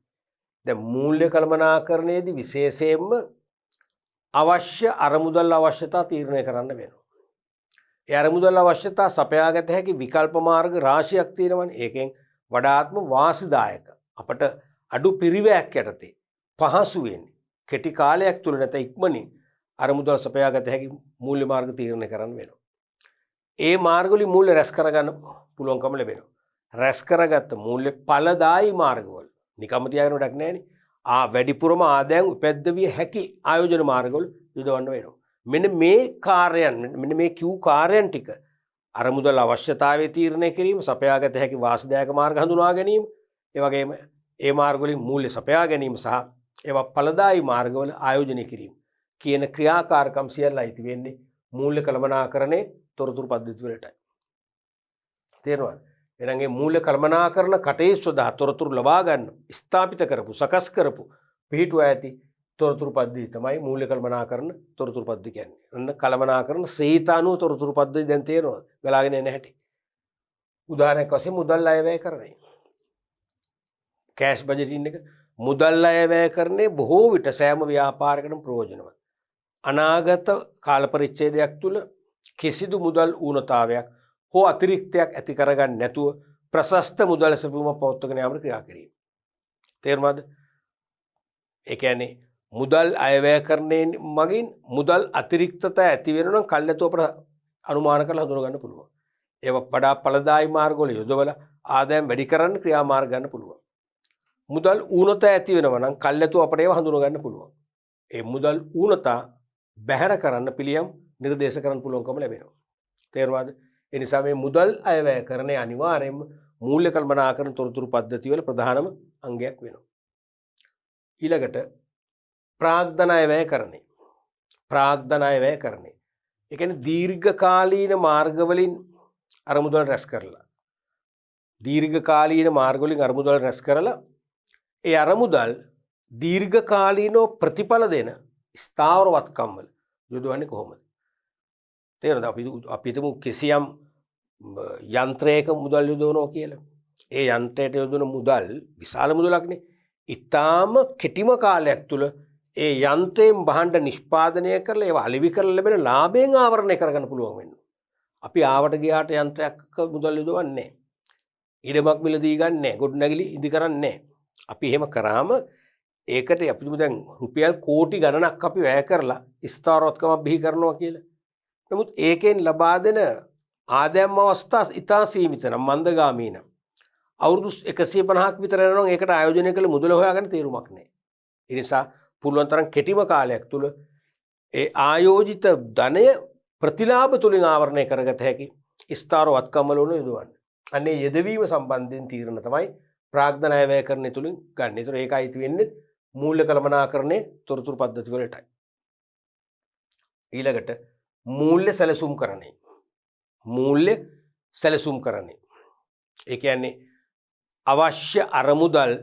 S1: දැන් මූල්‍ය කළමනාකරණයේදී විශේෂයෙන්ම අවශ්‍ය අරමුදල් අවශ්‍යතා තීරණය කරන්න වෙනවා. ඒ අරමුදල් අවශ්‍යතා සපයාගත හැකි විකල්ප මාර්ග රාශියක් තියෙනවනේ. ඒකෙන් වඩාත්ම වාසිදායක අපට අඩු පිරිවැයක් යටතේ පහසුවෙන් කෙටි කාලයක් තුළ නැත ඉක්මනින් අරමුදල් සපයාගත හැකි මූල්‍ය මාර්ග තීරණය කරන්න වෙනවා. ඒ මාර්ගවලින් මූල්‍ය රැස් කරගන්න පුළුවන්කම ලැබෙනවා. රැස් කරගත්ත මූල්‍ය ඵලදායී මාර්ගවල නිකම්ම තියාගෙන වැඩක් නැහැනේ. වැඩිපුරම ආදායම් උපැද්දවිය හැකි ආයෝජන මාර්ගවල යොදවන්න වෙනවා. මෙන්න මේ කාර්යයන්, මෙන්න මේ Q කාර්යයන් ටික අරමුදල් අවශ්‍යතාවයේ තීරණය කිරීම, සපයාගත හැකි වාසිදායක මාර්ග හඳුනා ගැනීම, ඒ වගේම ඒ මාර්ගවලින් මූල්‍ය සපයා ගැනීම සහ ඒවා ඵලදායී මාර්ගවල ආයෝජනය කිරීම කියන ක්‍රියාකාරකම් සියල්ල අයිති වෙන්නේ මූල්‍ය කළමනාකරණයේ තොරතුරු පද්ධති වලටයි. තේරුණාද? එහෙනම් මේ මූල්‍ය කළමනාකරණ කටයුතු සඳහා තොරතුරු ලබා ගන්න ස්ථාපිත කරපු, සකස් කරපු පිහිටුවා ඇති තොරතුරු පද්ධතිය තමයි මූල්‍ය කළමනාකරණ තොරතුරු පද්ධතිය කියන්නේ. අන්න කළමනාකරණ ශ්‍රේතානුව තොරතුරු පද්ධතිය දැන් තේරෙනවද? ගලාගෙන එන හැටි. උදාහරණයක් වශයෙන් මුදල් අයවැය කරන්නේ. කෑෂ් බජටින් එක මුදල් අයවැය කරන්නේ බොහෝ විට සෑම ව්‍යාපාරයකටම ප්‍රයෝජනවත්. අනාගත කාල පරිච්ඡේදයක් තුළ කිසිදු මුදල් ඌනතාවයක් හෝ අතිරික්තයක් ඇති කරගන්න නැතුව ප්‍රශස්ත මුදල් සැපයුමක් පවත්වාගෙන යාමට ක්‍රියා කිරීම. තේරුණාද? ඒ කියන්නේ මුදල් අයවැයකරණයෙන් මගින් මුදල් අතිරික්තතා ඇති වෙනවා නම් කල්ැතු අපට අනුමාන කරලා හඳුනා ගන්න පුළුවන්. ඒවා වඩා ඵලදායී මාර්ගවල යොදවලා ආදායම් වැඩි කරන්න ක්‍රියාමාර්ග ගන්න පුළුවන්. මුදල් ඌනතා ඇති වෙනවා නම් කල්ැතු අපට ඒවා හඳුනා ගන්න පුළුවන්. ඒ මුදල් ඌනතා බැහැර කරන්න පිළියම් නිර්දේශ කරන්න පුළුවන්කම ලැබෙනවා. තේරුණාද? ඒ නිසා මේ මුදල් අයවැයකරණය අනිවාර්යයෙන්ම මූල්‍ය කල්පනාකරණ තොරතුරු පද්ධතිය වල ප්‍රධානම අංගයක් වෙනවා. ඊළඟට ප්‍රාග්ධන අයවැයකරණය. ප්‍රාග්ධන අයවැයකරණය. ඒ කියන්නේ දීර්ඝකාලීන මාර්ගවලින් අරමුදල් රැස් කරලා. දීර්ඝකාලීන මාර්ගවලින් අරමුදල් රැස් කරලා ඒ අරමුදල් දීර්ඝකාලීනව ප්‍රතිඵල දෙන ස්ථාවරවත්කම් වල යොදවන්නේ කොහොමද? තේරෙනවද? අපි හිතමු කිසියම් යන්ත්‍රයක මුදල් යොදවනවා කියලා. ඒ යන්ත්‍රයට යොදවන මුදල් විශාල මුදලක්නේ. ඊටාම කෙටිම කාලයක් තුල ඒ යන්ත්‍රයෙන් භාණ්ඩ නිෂ්පාදනය කරලා ඒවා අලෙවි කරලා ලැබෙන ලාභයෙන් ආවරණය කරගන්න පුළුවන් වෙනවා. අපි ආවට ගියාට යන්ත්‍රයක් මුදල් යොදවන්නේ නැහැ. ඉඩමක් මිලදී ගන්න නැහැ. ගොඩනැගිලි ඉදි කරන්නේ නැහැ. අපි එහෙම කරාම ඒකට අපිට දැන් රුපියල් කෝටි ගණනක් අපි වැය කරලා ස්ථාවරවත්කමක් බිහි කරනවා කියලා. නමුත් ඒකෙන් ලබා දෙන ආදායම් අවස්ථා ඉතා සීමිත නම් මන්දගාමී නම් අවුරුදු 150ක් විතර යනවා ඒකට ආයෝජනය කළ මුදල හොයාගන්න තීරුමක් නැහැ. ඒ නිසා පුළුවන් තරම් කෙටිම කාලයක් තුල ඒ ආයෝජිත ධනය ප්‍රතිලාභ තුලින් ආවරණය කරගත හැකි ස්ථාවරවත්කම් වල යොදවන්න. අනේ යෙදවීම සම්බන්ධයෙන් තීරණ තමයි ප්‍රාග්ධන අයවැයකරණය තුලින් ගන්න. ඒතර ඒකයි අයිති වෙන්නේ මූල්‍ය කළමනාකරණයේ තොරතුරු පද්ධති වලටයි. ඊළඟට මූල්‍ය සැලසුම්කරණය. මූල්‍ය සැලසුම්කරණය. ඒ කියන්නේ අවශ්‍ය අරමුදල්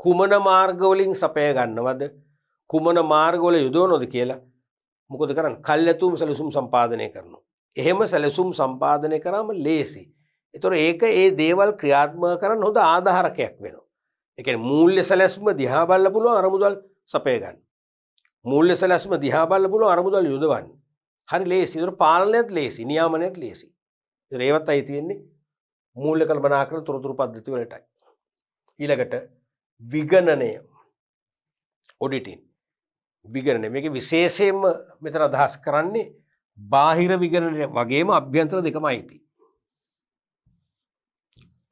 S1: කුමන මාර්ගවලින් සපය ගන්නවද කුමන මාර්ගවල යොදවනවද කියලා මොකද කරන්නේ? කල්ැතුම් සැලසුම් සම්පාදනය කරනවා. එහෙම සැලසුම් සම්පාදනය කරාම ලේසි. ඒතොර ඒක ඒ දේවල් ක්‍රියාත්මක කරන්න හොඳ ආධාරකයක් වෙනවා. ඒ කියන්නේ මූල්‍ය සැලැස්ම දිහා බලලා පුළුවන් අරමුදල් සපය ගන්න. මූල්‍ය සැලැස්ම දිහා බලලා පුළුවන් අරමුදල් යොදවන්න. හරි ලේසි. ඒතොර පාලනයත් ලේසි, නියාමනයත් ලේසි. ඒතොර ඒවත් අයිති වෙන්නේ මූල්‍ය කල්පනාකරන තොරතුරු පද්ධති වලටයි. ඊළඟට විගණනය ඔඩිටින්. විගණනය මේක විශේෂයෙන්ම මෙතන අදහස් කරන්නේ බාහිර විගණනය වගේම අභ්‍යන්තර දෙකම අයිති.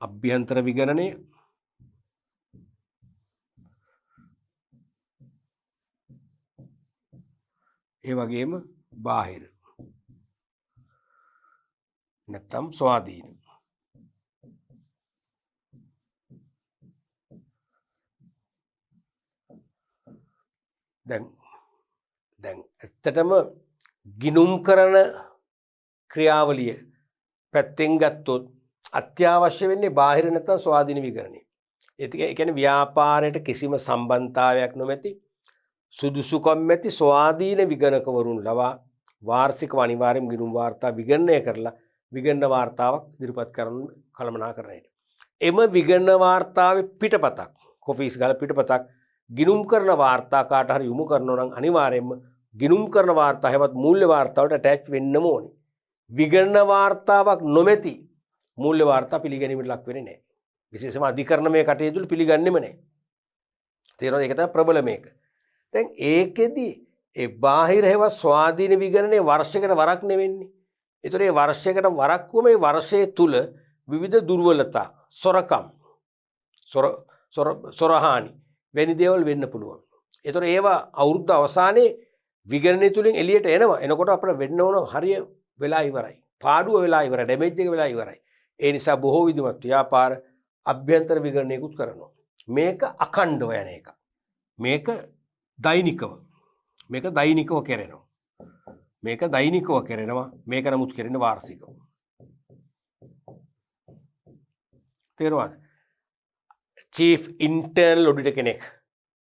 S1: අභ්‍යන්තර විගණනය ඒ වගේම බාහිර නැත්තම් ස්වාධීන. දැන් ඇත්තටම ගිනුම් කරන ක්‍රියාවලිය පැත්තෙන් ගත්තොත් අත්‍යවශ්‍ය වෙන්නේ බාහිර නැත්නම් ස්වාධීන විගණනය. ඒ කියන්නේ ව්‍යාපාරයට කිසිම සම්බන්ධතාවයක් නොමැති සුදුසුකම් ඇති ස්වාධීන විගණකවරුන් ලවා වාර්ෂිකව අනිවාර්යයෙන්ම ගිණුම් වාර්තා විගණනය කරලා විගණන වාර්තාවක් ඉදිරිපත් කරන කළමනාකරණයට. එම විගණන වාර්තාවේ පිටපතක් කොෆීස් ගාල පිටපතක් ගිණුම් කරන වාර්තා කාට හරි යොමු කරනවා නම් අනිවාර්යයෙන්ම ගිණුම් කරන වාර්තා හැවත් මූල්‍ය වාර්තාවට ඇටච් වෙන්නම ඕනේ. විගණන වාර්තාවක් නොමැති මූල්‍ය වාර්තා පිළිගැනීමට ලක් වෙන්නේ නැහැ. විශේෂයෙන්ම අධිකරණමය කටයුතු පිළිගන්නෙම නැහැ. තේරෙනවද? ඒක තමයි ප්‍රබල මේක. දැන් ඒකෙදි ඒ බාහිර හේවා ස්වාධීන විගණනයේ වර්ෂයකට වරක් නෙවෙන්නේ. ඒතර මේ වර්ෂයකට වරක්ව මේ වර්ෂයේ තුල විවිධ දුර්වලතා, සොරකම්, සොරහානි වැනි දේවල් වෙන්න පුළුවන්. ඒතර ඒවා අවුරුද්ද අවසානයේ විගණනය තුලින් එළියට එනවා. එනකොට අපිට වෙන්න ඕන හරිය වෙලා ඉවරයි. පාඩුව වෙලා ඉවරයි. ඩැමේජ් එක වෙලා ඉවරයි. ඒ නිසා බොහෝ විධිමත් ව්‍යාපාර අභ්‍යන්තර විගණනයකුත් කරනවා. මේක අඛණ්ඩව යන එක. මේක දෛනිකව. මේක දෛනිකව කරනවා. මේක දෛනිකව කරනවා. මේක නමුත් කරන්නේ වාර්ෂිකව. තේරුණාද? චීෆ් ඉන්ටර්නල් ඔඩිටර් කෙනෙක්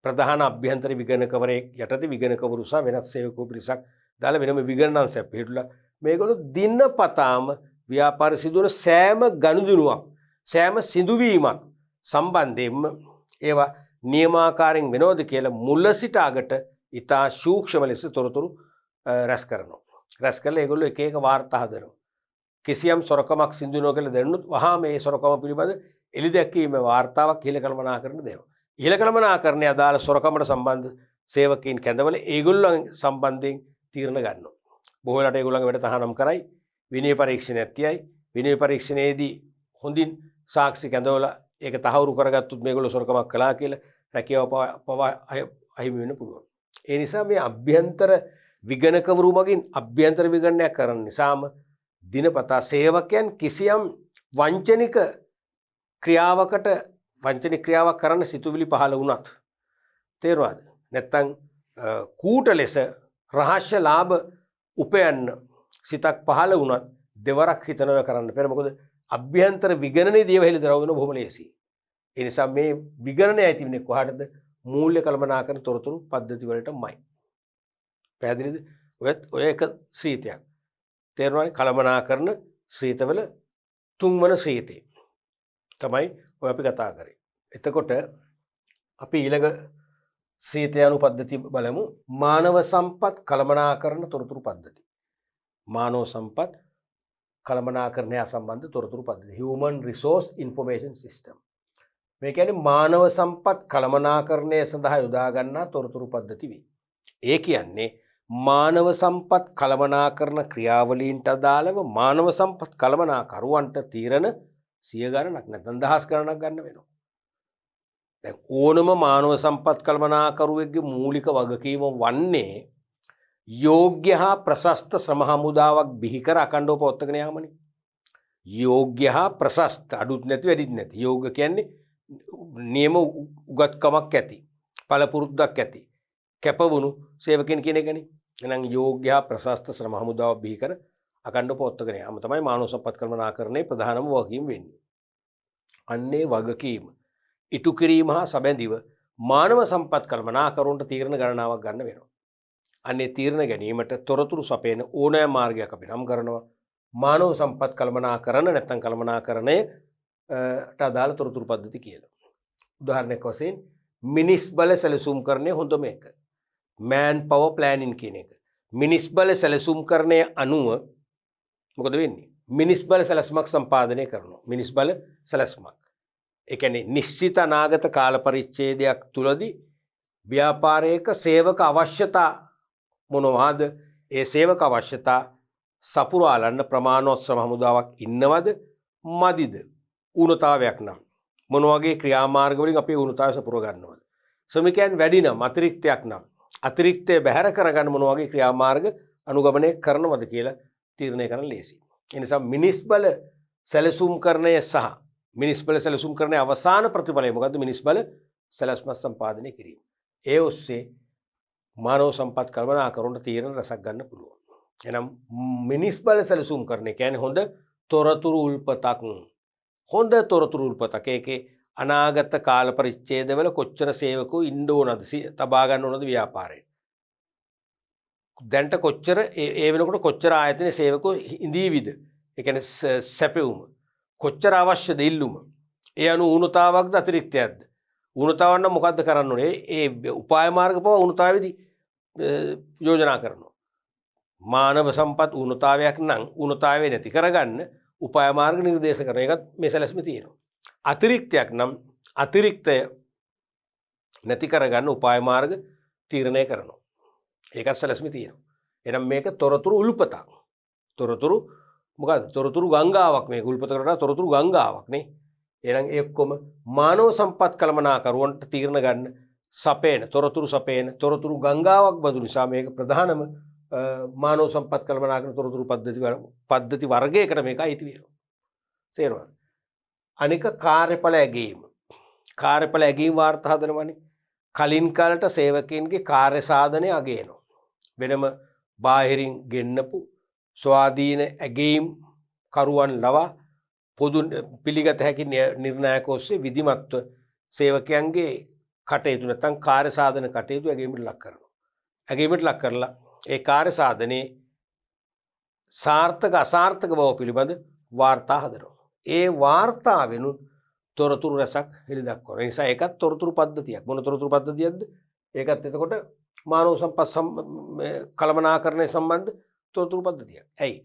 S1: ප්‍රධාන අභ්‍යන්තර විගණකවරයෙක් යටතේ විගණකවරු සහ වෙනත් සේවකවරු පිරිසක් දාලා වෙනම විගණනාංශයක් පිළිතුලා මේගොල්ලෝ දිනපතාම ව්‍යාපාර සිදුවන සෑම ගනුදෙනුවක් සෑම සිදුවීමක් සම්බන්ධයෙන්ම ඒවා නියමාකාරයෙන් වෙනවද කියලා මුල සිට අගට ඉතා සූක්ෂම ලෙස තොරතුරු රැස් කරනවා. රැස් කරලා ඒගොල්ලෝ එක එක වාර්තා හදනවා. කිසියම් සොරකමක් සිදු වෙනවා කියලා දැනුනොත් වහාම මේ සොරකම පිළිබඳ එළි දැක්වීමේ වාර්තාවක් ඉහළ කළමනාකරණ දෙනවා. ඉහළ කළමනාකරණයේ අදාළ සොරකමට සම්බන්ධ සේවකයන් කැඳවල ඒගොල්ලන් සම්බන්ධයෙන් තීරණ ගන්නවා. බොහෝ වෙලාවට ඒගොල්ලන්ගේ වැඩ තහනම් කරයි, විනය පරීක්ෂණයක් තියයි. විනය පරීක්ෂණයේදී හොඳින් සාක්ෂි කැඳවලා ඒක තහවුරු කරගත්තොත් මේගොල්ලෝ සොරකමක් කළා කියලා රැකියාව පවා අහිමි වෙන්න පුළුවන්. ඒ නිසා මේ අභ්‍යන්තර විගණකවරු මගින් අභ්‍යන්තර විගණනයක් කරන නිසාම දිනපතා සේවකයන් කිසියම් වංචනික ක්‍රියාවකට වංචනික ක්‍රියාවක් කරන්න සිතුවිලි පහළ වුණත් තේරුණාද? නැත්තම් කූට ලෙස රහස්‍ය ලාභ උපයන්න සිතක් පහළ වුණත් දෙවරක් හිතනවා කරන්න බැහැ. මොකද අභ්‍යන්තර විගණනයේ දේව හෙළිදරව් වෙන බොහොම ලේසියි. ඒ නිසා මේ විගණනය ඇති වෙන්නේ කොහටද? මූල්‍ය කළමනාකරණ තොරතුරු පද්ධති වලටමයි. පැහැදිලිද? ඔය එක ශ්‍රීතයක්. තේරුණානේ? කළමනාකරණ ශ්‍රීතවල තුන්වන ශ්‍රීතේ තමයි ඔය අපි කතා කරේ. එතකොට අපි ඊළඟ ශ්‍රීතය අනු පද්ධති බලමු. මානව සම්පත් කළමනාකරණ තොරතුරු පද්ධති. මානව සම්පත් කළමනාකරණය සම්බන්ධ තොරතුරු පද්ධති. Human Resource Information System. මේ කියන්නේ මානව සම්පත් කළමනාකරණය සඳහා යොදා ගන්නා තොරතුරු පද්ධති වේ. ඒ කියන්නේ මානව සම්පත් කළමනාකරණ ක්‍රියාවලීන්ට අදාළව මානව සම්පත් කළමනාකරුවන්ට තීරණ 100 ගණනක් නැත්නම් දහස් ගණනක් ගන්න වෙනවා. දැන් ඕනම මානව සම්පත් කළමනාකරුවෙක්ගේ මූලික වගකීම වන්නේ යෝග්‍ය හා ප්‍රශස්ත ශ්‍රම හමුදාවක් බිහි කර අඛණ්ඩව පවත්වාගෙන යාමනේ. යෝග්‍ය හා ප්‍රශස්ත අඩුත් නැති වැඩිත් නැති. යෝග්‍ය කියන්නේ නියම උගත්කමක් ඇති, පළපුරුද්දක් ඇති, කැපවුණු සේවකයන් කියන එකනේ. එහෙනම් යෝග්‍ය හා ප්‍රශස්ත ශ්‍රම හමුදාවක් බිහි කර අඛණ්ඩව පවත්වාගෙන යාම තමයි මානව සම්පත් කළමනාකරණයේ ප්‍රධානම වගකීම වෙන්නේ. අන්නේ වගකීම ඉටු කිරීම හා සැබැඳිව මානව සම්පත් කළමනාකරුවන්ට තීරණ ගණනාවක් ගන්න වෙනවා. අන්නේ තීරණ ගැනීමට තොරතුරු සපයන ඕනෑම මාර්ගයක් අපි නම් කරනවා මානව සම්පත් කළමනාකරණ නැත්නම් කළමනාකරණයට අදාළ තොරතුරු පද්ධති කියලා. උදාහරණයක් වශයෙන් මිනිස් බල සැලසුම්කරණය හොඳම එක. මෑන් පවර් ප්ලෑනින් කියන එක. මිනිස් බල සැලසුම්කරණය අනුව මොකද වෙන්නේ? මිනිස් බල සැලැස්මක් සම්පාදනය කරනවා. මිනිස් බල සැලැස්මක්. ඒ කියන්නේ නිශ්චිත අනාගත කාල පරිච්ඡේදයක් තුලදී ව්‍යාපාරයක සේවක අවශ්‍යතා මොනවාද? ඒ සේවක අවශ්‍යතා සපුරාලන්න ප්‍රමාණවත් ශ්‍රම හමුදාවක් ඉන්නවද? මදිද? ඌනතාවයක් නම් මොන වගේ ක්‍රියාමාර්ග වලින් අපි ඌනතාවය සපුර ගන්නවද? ශ්‍රමිකයන් වැඩි නම් අතිරික්තයක් නම් අතිරික්තය බැහැර කරගන්න මොන වගේ ක්‍රියාමාර්ග අනුගමනය කරනවද කියලා තීරණය කරන්න ලේසියි. ඒ නිසා මිනිස් බල සැලසුම්කරණය සහ මිනිස් බල සැලසුම්කරණයේ අවසාන ප්‍රතිඵලය මොකද්ද? මිනිස් බල සැලැස්ම සම්පාදනය කිරීම. ඒ ඔස්සේ මානව සම්පත් කළමනාකරුවන්ට තීරණ රසක් ගන්න පුළුවන්. එහෙනම් මිනිස් බල සැලසුම්කරණය කියන්නේ හොඳ තොරතුරු උල්පතක්. හොඳ තොරතුරු උල්පතක්. ඒකේ අනාගත කාල පරිච්ඡේදවල කොච්චර සේවකෝ ඉන්න ඕනද? තබා ගන්න ඕනද ව්‍යාපාරේ? දැන්ට කොච්චර ඒ වෙනකොට කොච්චර ආයතනයේ සේවකෝ ඉඳීවිද? ඒ කියන්නේ සැපෙවුම. කොච්චර අවශ්‍යද ඉල්ලුම? ඒ අනු ඌනතාවක්ද අතිරික්තයක්ද? ඌනතාවක් නම් මොකද්ද කරන්න ඕනේ? ඒ උපාය මාර්ග පව ඌනතාවේදී යෝජනා කරනවා. මානව සම්පත් ඌනතාවයක් නම් ඌනතාවේ නැති කරගන්න උපාය මාර්ග නිර්දේශ කරන එකත් මේ සැලැස්මේ තියෙනවා. අතිරික්තයක් නම් අතිරික්තය නැති කරගන්න උපාය මාර්ග තීරණය කරනවා. ඒකත් සැලැස්මේ තියෙනවා. එහෙනම් මේක තොරතුරු උල්පතක්. තොරතුරු මොකද්ද? තොරතුරු ගංගාවක්. මේක උල්පතකට වඩා තොරතුරු ගංගාවක් නේ. එහෙනම් ඒ ඔක්කොම මානව සම්පත් කළමනාකරුවන්ට තීරණ ගන්න සපේන තොරතුරු ගංගාවක් බඳු නිසා මේක ප්‍රධානම මානව සම්පත් කළමනාකරණ තොරතුරු පද්ධති වර්ගයකට මේක අයිති වෙනවා. තේරුණාද? අනික කාර්යඵල ඇගීම. කාර්යඵල ඇගීම වාර්තා හදනවනේ. කලින් කාලට සේවකයන්ගේ කාර්ය සාධනය අගයනවා. වෙනම බාහිරින් ගෙන්නපු ස්වාධීන ඇගීම් කරුවන් ලවා පොදු පිළිගත හැකි නිර්ණායක ඔස්සේ විධිමත්ව සේවකයන්ගේ කටයුතු නැත්නම් කාර්ය සාධන කටයුතු ඇගීමට ලක් කරනවා. ඇගීමට ලක් කරලා ඒ කාර්ය සාධනයේ සාර්ථක අසාර්ථක බව පිළිබඳ වාර්තා හදනවා. ඒ වාර්තාවෙනුත් තොරතුරු රසක් හෙළිදක්වනවා. ඒ නිසා ඒකත් තොරතුරු පද්ධතියක්. මොන තොරතුරු පද්ධතියක්ද? ඒකත් එතකොට මානව සම්පත් කළමනාකරණය සම්බන්ධ තොරතුරු පද්ධතියක්. ඇයි?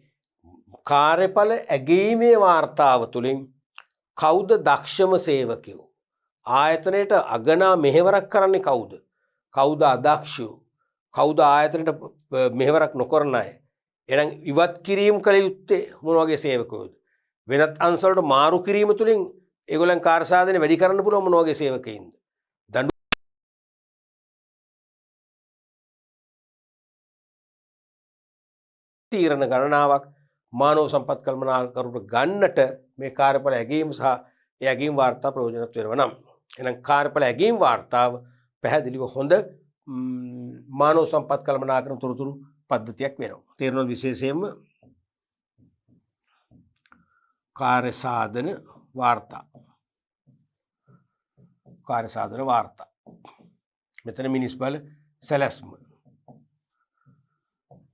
S1: කාර්යඵල ඇගීමේ වාර්තාව තුළින් කවුද දක්ෂම සේවකයෝ? ආයතනයට අගනා මෙහෙවරක් කරන්නේ කවුද? කවුද අදක්ෂයෝ? කවුද ආයතනයට මෙහෙවරක් නොකරන අය? එහෙනම් ඉවත් කිරීම කළ යුත්තේ මොන වගේ සේවකයෝද? වෙනත් අංශවලට මාරු කිරීම තුළින් ඒගොල්ලන් කාර්ය සාධනය වැඩි කරන්න පුළුවන් මොන වගේ සේවකයින්ද? දඬු තීරණ ගණනාවක් මානව සම්පත් කළමනාකරුට ගන්නට මේ කාර්යඵල ඇගීම සහ ඒ ඇගීම් වාර්තා ප්‍රයෝජනවත් වෙනවා නම් එහෙනම් කාර්යඵල ඇගීම් වාර්තාව පැහැදිලිව හොඳ මානව සම්පත් කළමනාකරන තොරතුරු පද්ධතියක් වෙනවා. තේරෙනවද? විශේෂයෙන්ම කාර්ය සාධන වාර්තා. කාර්ය සාධන වාර්තා. මෙතන මිනිස් බල සැලැස්ම.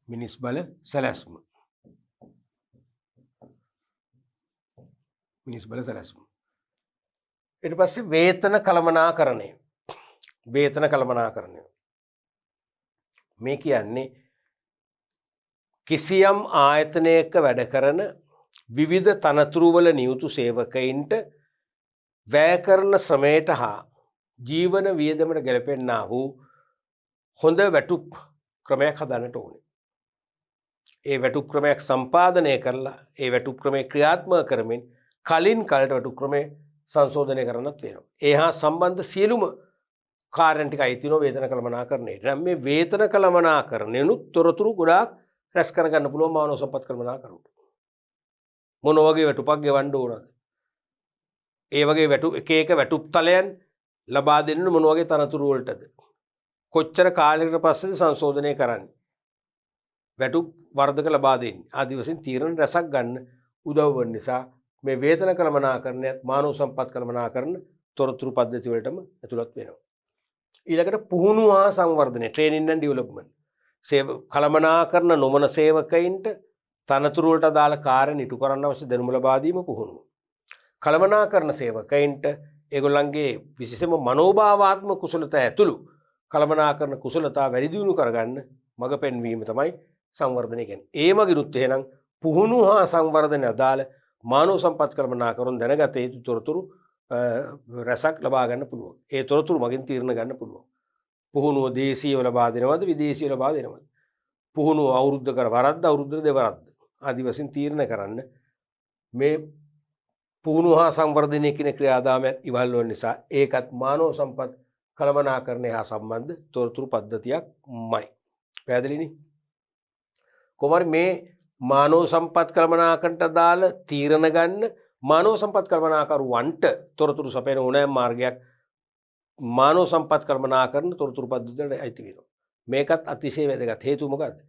S1: මිනිස් බල සැලැස්ම. මිනිස් බල සැලැස්ම. ඊට පස්සේ වේතන කළමනාකරණය. වේතන කළමනාකරණය. මේ කියන්නේ කිසියම් ආයතනයක වැඩ කරන විවිධ තනතුරු වල නියුතු සේවකයින්ට වැය කරන ශ්‍රමයට හා ජීවන වියදමට ගැලපෙන්නා වූ හොඳ වැටුප් ක්‍රමයක් හදන්නට ඕනේ. ඒ වැටුප් ක්‍රමයක් සම්පාදනය කරලා ඒ වැටුප් ක්‍රමය ක්‍රියාත්මක කරමින් කලින් කලට වැටුප් ක්‍රමය සංශෝධනය කරන්නත් වෙනවා. ඒ හා සම්බන්ධ සියලුම කාර්යන් ටික අයිති වෙනවා වේතන කළමනාකරණයට. නම් මේ වේතන කළමනාකරණයනුත් තොරතුරු ගොඩාක් රැස් කරගන්න පුළුවන් මානව සම්පත් කළමනාකරුට. මොන වගේ වැටුපක් ගෙවන්න ඕනද? ඒ වගේ එක එක වැටුප් තලයන් ලබා දෙන්න මොන වගේ තනතුරු වලටද? කොච්චර කාලයකට පස්සේද සංශෝධනය කරන්නේ? වැටුප් වර්ධක ලබා දෙන්නේ. ආදි වශයෙන් තීරණ රැසක් ගන්න උදව් වෙන නිසා මේ වේතන කළමනාකරණයත් මානව සම්පත් කළමනාකරණ තොරතුරු පද්ධති වලටම ඇතුළත් වෙනවා. ඊළඟට පුහුණු හා සංවර්ධනය ට්‍රේනින් ඇන්ඩ් ඩෙවලොප්මන්ට්. කළමනාකරණ නොවන සේවකයින්ට තනතුරු වලට අදාළ කාර්ය නිටු කරන්න අවශ්‍ය දැනුම ලබා දීම පුහුණුව. කළමනාකරණ සේවකයින්ට ඒගොල්ලන්ගේ විශේෂම මනෝභාවාත්මක කුසලතා ඇතුළු කළමනාකරණ කුසලතා වැඩි දියුණු කරගන්න මඟ පෙන්වීම තමයි සංවර්ධනය කියන්නේ. ඒ මගිනුත් එහෙනම් පුහුණු හා සංවර්ධනය අදාළ මානව සම්පත් කළමනාකරණ දැනගත යුතු තොරතුරු රැසක් ලබා ගන්න පුළුවන්. ඒ තොරතුරු මගින් තීරණ ගන්න පුළුවන්. පුහුණුව දේශීයව ලබා දෙනවද විදේශීයව ලබා දෙනවද? පුහුණුව අවුරුද්දකට වරද්ද අවුරුද්දකට දෙවරද්ද ආදි වශයෙන් තීරණ කරන්න මේ පුහුණුව හා සංවර්ධනය කියන ක්‍රියාදාමයන් ඉවහල් වන නිසා ඒකත් මානව සම්පත් කළමනාකරණය හා සම්බන්ධ තොරතුරු පද්ධතියක්මයි. පැහැදිලිනේ? කොහොමද මේ මානව සම්පත් කළමනාකරණට අදාළ තීරණ ගන්න මානව සම්පත් කළමනාකරුවන්ට තොරතුරු සපයන ඕනෑම මාර්ගයක් මානව සම්පත් කළමනාකරණ තොරතුරු පද්ධතියට අයිති වෙනවා. මේකත් අතිශය වැදගත්. හේතුව මොකද්ද?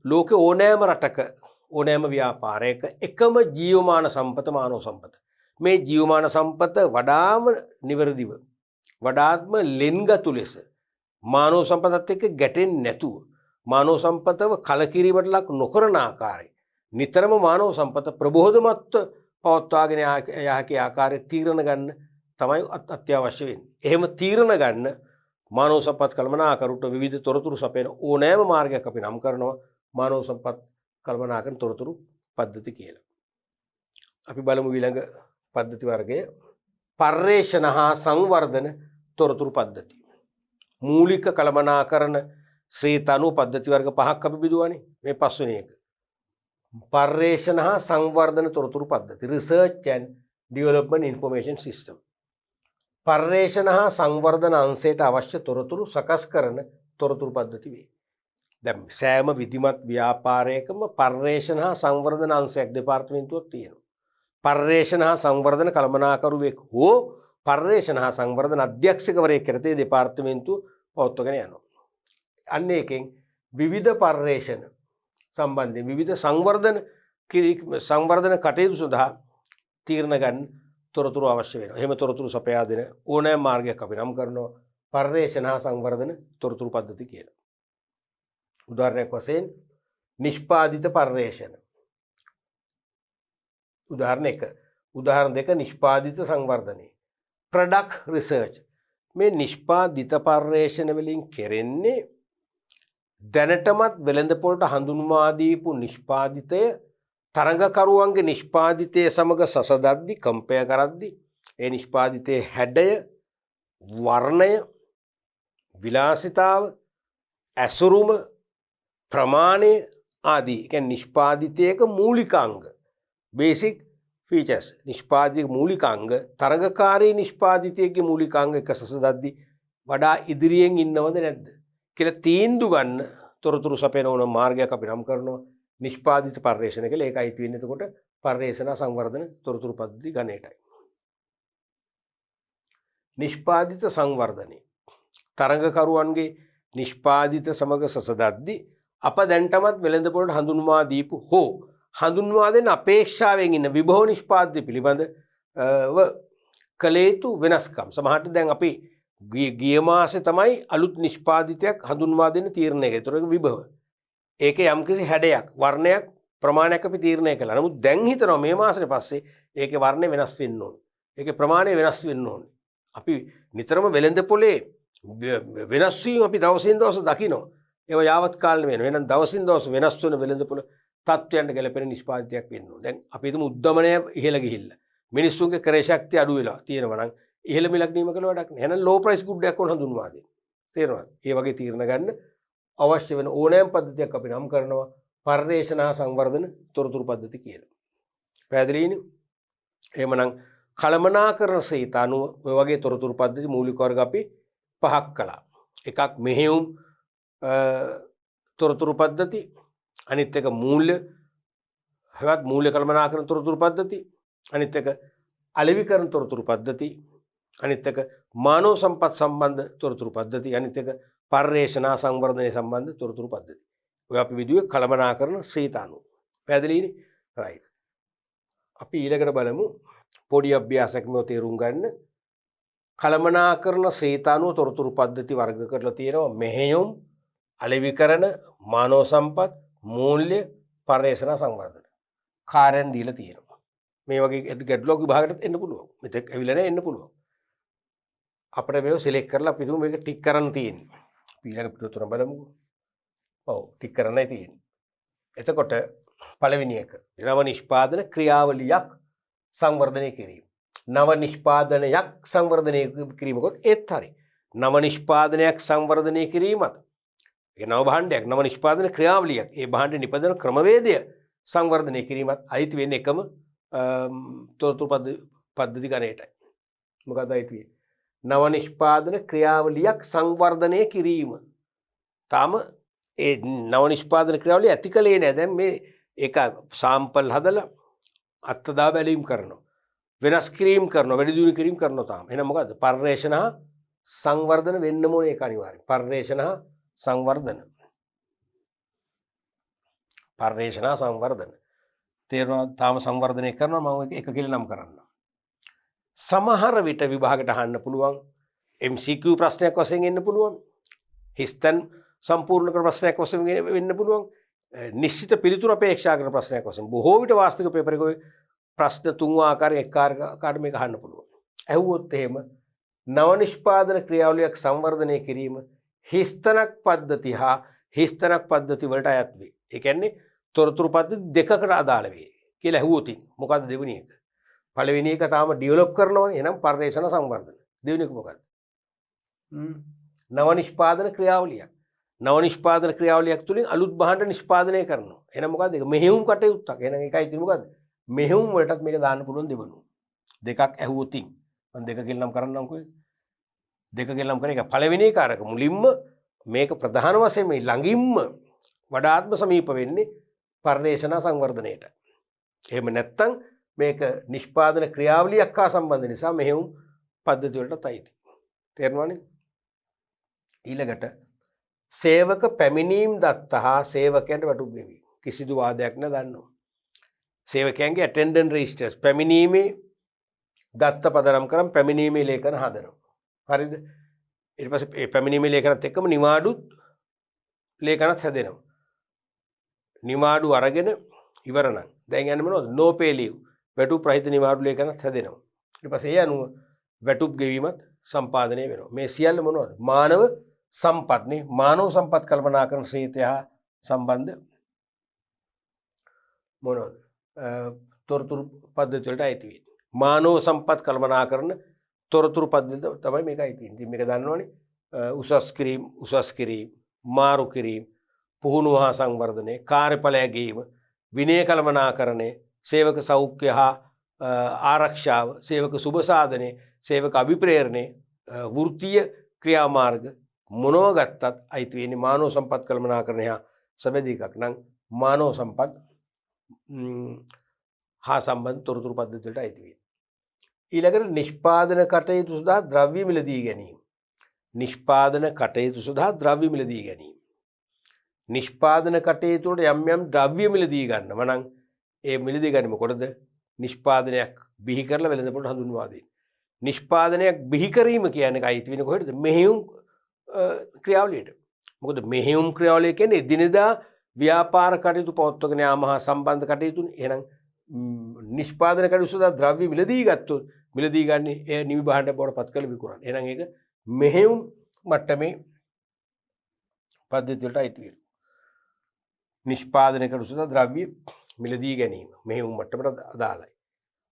S1: ලෝකේ ඕනෑම රටක ඕනෑම ව්‍යාපාරයක එකම ජීවමාන සම්පත මානව සම්පත. මේ ජීවමාන සම්පත වඩාම නිවැරදිව වඩාත්ම ලෙන්ගතු ලෙස මානව සම්පතත් එක්ක ගැටෙන්නේ නැතුව මානව සම්පතව කලකිරීමට ලක් නොකරන ආකාරය නිතරම මානව සම්පත ප්‍රබෝධමත්ව පවත්වාගෙන යහකේ ආකාරයේ තීරණ ගන්න තමයි අත්‍යවශ්‍ය වෙන්නේ. එහෙම තීරණ ගන්න මානව සම්පත් කළමනාකරුට විවිධ තොරතුරු සපයන ඕනෑම මාර්ගයක් අපි නම් කරනවා මානව සම්පත් කළමනාකරන තොරතුරු පද්ධති කියලා. අපි බලමු ඊළඟ පද්ධති වර්ගය පර්යේෂණ හා සංවර්ධන තොරතුරු පද්ධති. මූලික කළමනාකරන ශ්‍රී තනු පද්ධති වර්ග පහක් අපි බෙදුවානේ. මේ පස්වෙනි එක. පර්යේෂණ හා සංවර්ධන තොරතුරු පද්ධති. Research and development information system. පර්යේෂණ හා සංවර්ධන අංශයට අවශ්‍ය තොරතුරු සකස් කරන තොරතුරු පද්ධති වේ. දැන් සෑම විධිමත් ව්‍යාපාරයකම පර්යේෂණ හා සංවර්ධන අංශයක් දෙපාර්තමේන්තුවක් තියෙනවා. පර්යේෂණ හා සංවර්ධන කළමනාකරුවෙක් හෝ පර්යේෂණ හා සංවර්ධන අධ්‍යක්ෂකවරයෙක් යටතේ දෙපාර්තමේන්තුව පවත්වාගෙන යනවා. අන්න එකෙන් විවිධ පර්යේෂණ සම්බන්ධයෙන් විවිධ සංවර්ධන කටයුතු සඳහා තීරණ ගන්න තොරතුරු අවශ්‍ය වෙනවා. එහෙම තොරතුරු සපයා දෙන ඕනෑම මාර්ගයක් අපි නම් කරනවා පර්යේෂණ හා සංවර්ධන තොරතුරු පද්ධති කියලා. උදාහරණයක් වශයෙන් නිෂ්පාදිත පර්යේෂණ. උදාහරණ 1. උදාහරණ 2 නිෂ්පාදිත සංවර්ධනය. Product research. මේ නිෂ්පාදිත පර්යේෂණ වලින් කෙරෙන්නේ දැනටමත් වෙළඳපොළට හඳුන්වා දීපු නිෂ්පාදිතය තරඟකරුවන්ගේ නිෂ්පාදිතය සමග සසදද්දි කම්පෙයාර් කරද්දි ඒ නිෂ්පාදිතයේ හැඩය වර්ණය විලාසිතාව ඇසුරුම ප්‍රමාණය ආදී කියන්නේ නිෂ්පාදිතයක මූලිකාංග බේසික් ෆීචර්ස් නිෂ්පාදිතයක මූලිකාංග තරඟකාරී නිෂ්පාදිතයගේ මූලිකාංග එක සසදද්දි වඩා ඉදිරියෙන් ඉන්නවද නැද්ද කියලා තීන්දුව ගන්න තොරතුරු සපයන ඕන මාර්ගයක් අපි නම් කරනවා නිෂ්පාදිත පර්යේෂණ කියලා. ඒකයි තියෙන්නේ එතකොට පර්යේෂණ සංවර්ධන තොරතුරු පද්ධති ගණයටයි. නිෂ්පාදිත සංවර්ධනය තරඟකරුවන්ගේ නිෂ්පාදිත සමග සසදද්දි අප දැන්ටමත් වෙළඳපොළට හඳුන්වා දීපු හෝ හඳුන්වා දෙන අපේක්ෂාවෙන් ඉන්න විභව නිෂ්පාදිත පිළිබඳ කළ යුතු වෙනස්කම්. සමහරට දැන් අපි ගිය මාසේ තමයි අලුත් නිෂ්පාදිතයක් හඳුන්වා දෙන්න තීරණය කළේ. ඒතර විභව. ඒකේ යම්කිසි හැඩයක්, වර්ණයක්, ප්‍රමාණයක් අපි තීරණය කළා. නමුත් දැන් හිතනවා මේ මාසෙට පස්සේ ඒකේ වර්ණය වෙනස් වෙන්න ඕනේ. ඒකේ ප්‍රමාණය වෙනස් වෙන්න ඕනේ. අපි නිතරම වෙළඳපොලේ වෙනස් වීම අපි දවසින් දවස දකිනවා. ඒව යාවත් කාලෙ වෙන. එහෙනම් දවසින් දවස වෙනස් වෙන වෙළඳපොළ තත්ත්වයන්ට ගැලපෙන නිෂ්පාදිතයක් වෙන්න ඕනේ. දැන් අපි හිතමු උද්දමනය ඉහළ ගිහිල්ලා. මිනිස්සුන්ගේ ක්‍රය ශක්තිය අඩු වෙලා තියෙනවා නම් ඉහළ මිලක් නීම කළ වැඩක් නෑ. එහෙනම් ලෝ ප්‍රයිස් ගුඩ් එකක් ඕන හඳුන්වා දෙන්න. තේරෙනවද? ඒ වගේ තීරණ ගන්න අවශ්‍ය වෙන ඕනෑම පද්ධතියක් අපි නම් කරනවා පර්යේෂණ හා සංවර්ධන තොරතුරු පද්ධති කියලා. පැහැදිලිනේ? එහෙමනම් කළමනාකරණ සහිත අනුව ඔය වගේ තොරතුරු පද්ධති මූලික වර්ග අපි පහක් කළා. එකක් මෙහෙයුම් තොරතුරු පද්ධති, අනිත් එක මූල්‍ය හේවත් මූල්‍ය කළමනාකරණ තොරතුරු පද්ධති, අනිත් එක අලෙවිකරණ තොරතුරු පද්ධති, අනිත් එක මානව සම්පත් සම්බන්ධ තොරතුරු පද්ධති, අනිත් එක පර්යේෂණ සංවර්ධනය සම්බන්ධ තොරතුරු පද්ධති. ඔය අපි විදුවේ කළමනාකරණ සහිත අනුව. පැහැදිලිනේ? රයිට්. අපි ඊළඟට බලමු පොඩි අභ්‍යාසයක් මේව තේරුම් ගන්න. කළමනාකරණ සහිත අනුව තොරතුරු පද්ධති වර්ග කරලා තියෙනවා මෙහෙයුම්, අලෙවිකරණ, මානව සම්පත්, මූල්‍ය, පර්යේෂණ සංවර්ධන. කාර්යයන් දීලා තියෙනවා. මේ වගේ ගැටලුවක් විභාගයකට එන්න පුළුවන්. මෙතෙක් ඇවිල්ලා නැහැ එන්න පුළුවන්. අපිට මේව සිලෙක්ට් කරලා අපි දුමු මේක ටික් කරන්න තියෙන්නේ. අපි ඊළඟ පිටුතුර බලමුකෝ. ඔව් ටික් කරන්නයි තියෙන්නේ. එතකොට පළවෙනි එක නව නිෂ්පාදන ක්‍රියාවලියක් සංවර්ධනය කිරීම. නව නිෂ්පාදනයක් සංවර්ධනය කිරීමකොත් ඒත් හරි. නව නිෂ්පාදනයක් සංවර්ධනය කිරීමත් ඒ නව භාණ්ඩයක් නව නිෂ්පාදන ක්‍රියාවලියක් ඒ භාණ්ඩ නිපදවන ක්‍රමවේදය සංවර්ධනය කිරීමත් අයිති වෙන්නේ එකම තොරතුරු පද්ධති ගණයටයි. මොකක්ද අයිති වෙන්නේ? නව නිෂ්පාදන ක්‍රියාවලියක් සංවර්ධනය කිරීම. තාම ඒ නව නිෂ්පාදන ක්‍රියාවලිය ඇති කලේ නෑ. දැන් මේ ඒක සාම්පල් හදලා අත්දා බැලීම් කරනවා. වෙනස් කිරීම කරනවා, වැඩි දියුණු කිරීම කරනවා තාම. එහෙනම් මොකද්ද? පර්යේෂණ හා සංවර්ධන වෙන්න ඕනේ ඒක අනිවාර්යයෙන්. පර්යේෂණ හා සංවර්ධන. පර්යේෂණ හා සංවර්ධන. තේරෙනවා? තාම සංවර්ධනය කරනවා මම එක කියලා නම් කරන්න. සමහර විට විභාගයට අහන්න පුළුවන් MCQ ප්‍රශ්නයක් වශයෙන් එන්න පුළුවන්. හිස්තන් සම්පූර්ණ කර ප්‍රශ්නයක් වශයෙන් වෙන්න පුළුවන්. නිශ්චිත පිළිතුරු අපේක්ෂා කරන ප්‍රශ්නයක් වශයෙන් බොහෝ විට වාස්තවික පේපර් එකේ ප්‍රශ්න තුන් ආකාරයෙන් එක ආකාරයකට මේක අහන්න පුළුවන්. ඇහුවොත් එහෙම නව නිෂ්පාදන ක්‍රියාවලියක් සංවර්ධනය කිරීම හිස්තනක් පද්ධති හා හිස්තනක් පද්ධති වලට අයත් වේ. ඒ කියන්නේ තොරතුරු පද්ධති දෙකකට අදාළ වේ කියලා ඇහුවොත් මොකද්ද දෙවෙනි එක? පළවෙනි එක තාම ඩෙවලොප් කරනවනේ. එහෙනම් පර්යේෂණ සංවර්ධන. දෙවෙනි එක මොකක්ද? නව නිෂ්පාදන ක්‍රියාවලියක්. නව නිෂ්පාදන ක්‍රියාවලියක් තුලින් අලුත් භාණ්ඩ නිෂ්පාදනය කරනවා. එහෙනම් මොකද්ද ඒක? මෙහෙයුම් කටයුත්තක්. එහෙනම් ඒකයි තියෙන්නේ මොකද්ද? මෙහෙයුම් වලටත් මේක දාන්න පුළුවන් දෙවනු. දෙකක් ඇහුවොත් මම දෙක කියලා නම් කරන්නම්කෝ. දෙක කියලා නම් කරේ එක පළවෙනි එක අරක මුලින්ම මේක ප්‍රධාන වශයෙන් මේ ළඟින්ම වඩාත්ම සමීප වෙන්නේ පර්යේෂණ සංවර්ධනයට. එහෙම නැත්නම් මේක නිෂ්පාදන ක්‍රියාවලියක් හා සම්බන්ධ නිසා මෙහෙයුම් පද්ධති වලට අයිති. තේරුණානේ? ඊළඟට සේවක පැමිණීම් දත්ත හා සේවකයන්ට වැටුප් ගෙවීම. කිසිදු වාදයක් නැ දන්නවා. සේවකයන්ගේ ඇටෙන්ඩන්ට් රෙජිස්ටර්ස් පැමිණීමේ දත්ත පදනම් කරන් පැමිණීමේ ලේඛන හදනවා. හරිද? ඊට පස්සේ මේ පැමිණීමේ ලේඛනත් එක්කම නිවාඩුත් ලේඛනත් හැදෙනවා. නිවාඩු අරගෙන ඉවර නම් දැන් යන්නේ මොනවද? no pay leave. වැටුප් රහිත නිවාඩු ලේඛනත් හැදෙනවා. ඊට පස්සේ ඒ අනුව වැටුප් ගෙවීමත් සම්පාදනය වෙනවා. මේ සියල්ල මොනවද? මානව සම්පත්නේ මානව සම්පත් කල්පනා කරන ශ්‍රේතය හා සම්බන්ධ මොනවද තොරතුරු පද්ධති වලට අයිති වෙන්නේ. මානව සම්පත් කල්පනා කරන තොරතුරු පද්ධතිය තමයි මේක අයිති වෙන්නේ. ඉතින් මේක දන්නවනේ උසස් කිරීම, මාරු කිරීම, පුහුණුව හා සංවර්ධනය, කාර්යඵල ඇගීම, විනය කළමනාකරණය, සේවක සෞඛ්‍ය හා ආරක්ෂාව, සේවක සුබ සාධනය, සේවක අභිප්‍රේරණය, වෘත්තීය ක්‍රියාමාර්ග මොනවා ගත්තත් අයිති වෙන්නේ මානව සම්පත් කළමනාකරණය හා සමෙදී එකක් නම් මානව සම්පත් හා සම්බන්ධ තොරතුරු පද්ධති වලට අයිති වෙන්නේ. ඊළඟට නිෂ්පාදන කටයුතු සඳහා ද්‍රව්‍ය මිලදී ගැනීම. නිෂ්පාදන කටයුතු සඳහා ද්‍රව්‍ය මිලදී ගැනීම. නිෂ්පාදන කටයුතු වලට යම් යම් ද්‍රව්‍ය මිලදී ගන්නව නම් ඒ මිලදී ගැනීම කොටද නිෂ්පාදනයක් බිහි කරලා වෙළඳපොළට හඳුන්වා දෙන්නේ. නිෂ්පාදනයක් බිහි කිරීම කියන්නේ අයිති වෙන්නේ කොහෙද? මෙහෙයුම් ක්‍රියාවලියට. මොකද මෙහෙයුම් ක්‍රියාවලිය කියන්නේ එදිනෙදා ව්‍යාපාර කටයුතු පවත්වගෙන යාම හා සම්බන්ධ කටයුතුනේ. එහෙනම් නිෂ්පාදන කටයුතු සඳහා ද්‍රව්‍ය මිලදී ගත්තොත් මිලදී ගන්න ඒ නිවි භාණ්ඩ බවට පත් කළ විකුණන. එහෙනම් ඒක මෙහෙයුම් මට්ටමේ පද්ධතිය වලට අයිති වෙනවා. නිෂ්පාදන කටයුතු සඳහා ද්‍රව්‍ය මිලදී ගැනීම මෙහෙයුම් මට්ටමට අදාළයි.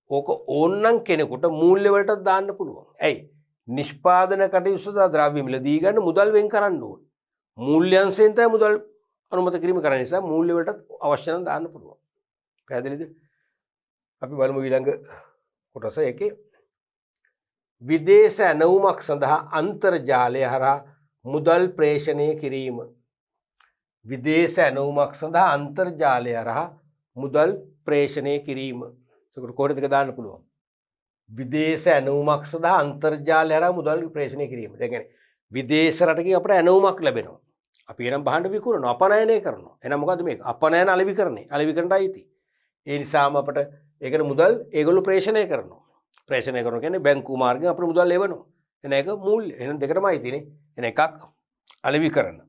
S1: ඕක ඕන්නම් කෙනෙකුට මූල්‍ය වලට දාන්න පුළුවන්. ඇයි? නිෂ්පාදන කටයුතු සඳහා ද්‍රව්‍ය මිලදී ගන්න මුදල් වෙන් කරන්න ඕනේ. මූල්‍යංශයෙන් තමයි මුදල් අනුමත කිරීම කරන නිසා මූල්‍ය වලට අවශ්‍ය නම් දාන්න පුළුවන්. පැහැදිලිද? අපි බලමු ඊළඟ කොටස එකේ විදේශ ඇණවුමක් සඳහා අන්තර්ජාලය හරහා මුදල් ප්‍රේෂණය කිරීම. විදේශ ඇණවුමක් සඳහා අන්තර්ජාලය හරහා මුදල් ප්‍රේෂණය කිරීම. ඒකට කොහෙද දෙක දාන්න පුළුවන්? විදේශ ඇණවුමක් සඳහා අන්තර්ජාලය හරහා මුදල් ප්‍රේෂණය කිරීම. ඒ කියන්නේ විදේශ රටකින් අපට ඇණවුමක් ලැබෙනවා. අපි එනම් භාණ්ඩ විකුණනවා, අපනයනය කරනවා. එහෙනම් මොකද්ද මේක? අපනයන අලෙවිකරණය. අලෙවිකරණට අයිති. ඒ නිසාම අපට ඒකට මුදල් ඒගොල්ලෝ ප්‍රේෂණය කරනවා. ප්‍රේෂණය කරනවා කියන්නේ බැංකු මාර්ගයෙන් අපිට මුදල් ලැබෙනවා. එන එක මූල්‍ය. එහෙනම් දෙකටම අයිතිනේ. එන එකක් අලෙවිකරණ.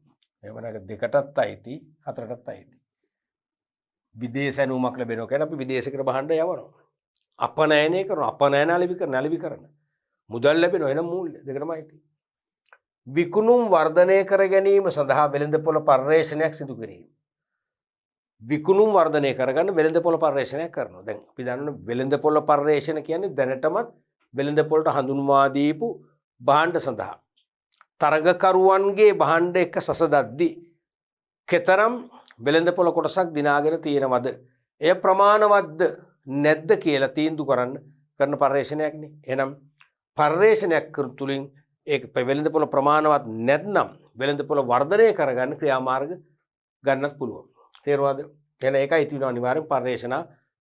S1: එහෙම නැත්නම් දෙකටත් අයිති, හතරටත් අයිති. විදේශ ඇණවුමක් ලැබෙනවා කියන්නේ අපි විදේශයකට භාණ්ඩ යවනවා. අපනයනය කරනවා, අපනයන අලෙවිකරණ. මුදල් ලැබෙනවා. එහෙනම් මූල්‍ය දෙකටම අයිති. විකුණුම් වර්ධනය කර ගැනීම සඳහා වෙළඳපොළ පර්යේෂණයක් සිදු කිරීම. විකුණුම් වර්ධනය කරගන්න වෙළඳපොළ පර්යේෂණයක් කරනවා. දැන් අපි දන්නවා වෙළඳපොළ පර්යේෂණ කියන්නේ දැනටමත් වෙළඳපොළට හඳුන්වා දීපු භාණ්ඩ සඳහා තරගකරුවන්ගේ භාණ්ඩ එක්ක සසදද්දී කතරම් වෙළඳපොළ කොටසක් දිනාගෙන තියෙනවද? එය ප්‍රමාණවත්ද නැද්ද කියලා තීන්දුව කරන පර්යේෂණයක්නේ. එහෙනම් පර්යේෂණයක් තුළින් ඒක වෙළඳපොළ ප්‍රමාණවත් නැත්නම් වෙළඳපොළ වර්ධනය කරගන්න ක්‍රියාමාර්ග ගන්නත් පුළුවන්. තේරුණාද? එහෙනම් ඒකයි තියෙනවා අනිවාර්යෙන් පර්යේෂණ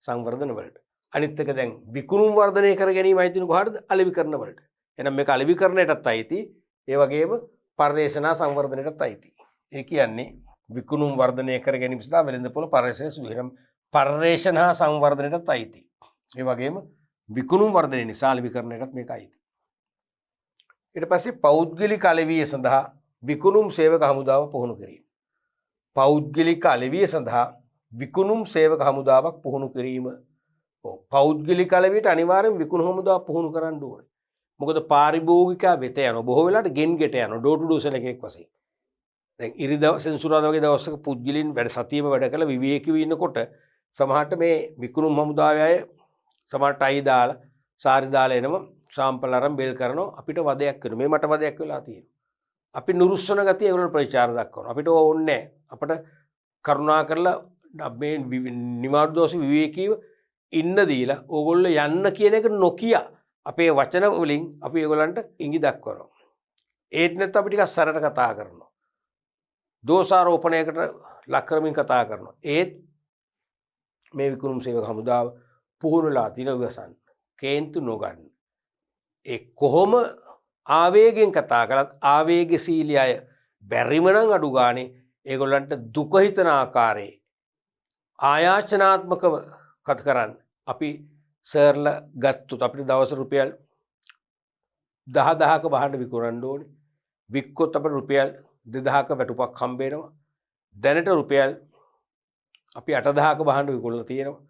S1: සංවර්ධන වලට. අනිත් එක දැන් විකුණුම් වර්ධනය කර ගැනීමයි තියෙන කොහටද? අලෙවිකරණ වලට. එහෙනම් මේක අලෙවිකරණයටත් අයිති. ඒ වගේම පර්යේෂණ සංවර්ධනයටත් අයිති. ඒ කියන්නේ විකුණුම් වර්ධනය කර ගැනීම සඳහා වෙළඳපොළ පර්යේෂණ සිදු වෙනම් පර්යේෂණ සංවර්ධනයටත් අයිති. ඒ වගේම විකුණුම් වර්ධනය නිසා අලෙවිකරණයටත් මේක අයිති. ඊට පස්සේ පෞද්ගලික අලෙවිය සඳහා විකුණුම් සේවක හමුදාව පුහුණු කිරීම. පෞද්ගලික අලෙවිය සඳහා විකුණුම් සේවක හමුදාවක් පුහුණු කිරීම. පෞද්ගලික අලෙවියට අනිවාර්යෙන් විකුණුම් හමුදාව පුහුණු කරන්න ඕනේ. මොකද පාරිභෝගිකයා වෙත යන බොහෝ වෙලාවට ගෙන් ගෙට යන ඩෝර් ටු ඩෝර් සෙලකෙක් වශයෙන්. දැන් ඉරිදා සෙන්සුරාදා වගේ දවසක පුද්ගලින් වැඩ සතියෙම වැඩ කරලා විවේකීව ඉන්නකොට සමහරට මේ විකුණුම් හමුදාවේ අය සමහරට අයි දාලා සාරි දාලා එනවා සාම්පල් අරන් බෙල් කරනවා අපිට වදයක් වෙනවා. මේ මට වදයක් වෙලා තියෙනවා. අපි නුරුස්සන ගතිය ඒගොල්ලෝ ප්‍රචාර දක්වනවා. අපිට ඕනේ නැහැ. අපිට කරුණා කරලා මේ නිවාඩු දවසේ විවේකීව ඉන්න දීලා ඕගොල්ලෝ යන්න කියන එක නොකිය අපේ වචන වලින් අපි ඒගොල්ලන්ට ඉඟි දක්වනවා. ඒත් නැත්නම් අපි ටිකක් සරට කතා කරනවා. දෝෂාරෝපණයකට ලක් කරමින් කතා කරනවා. ඒත් මේ විකුණුම් සේවක හමුදාව පුහුණුලා තියෙන විවසන් කේන්තු නොගන්න. ඒ කොහොම ආවේගයෙන් කතා කළත් ආවේගශීලී අය බැරිම නම් අඩු ගානේ ඒගොල්ලන්ට දුක හිතන ආකාරයේ ආයාචනාත්මකව කතා කරන්න. අපි සර්ලා ගත්තොත් අපිට දවස් රුපියල් 10000ක භාණ්ඩ විකුණන්න ඕනේ. වික්කොත් අපිට රුපියල් 2000ක වැටුපක් හම්බ වෙනවා. දැනට රුපියල් අපි 8000ක භාණ්ඩ විකුණලා තියෙනවා.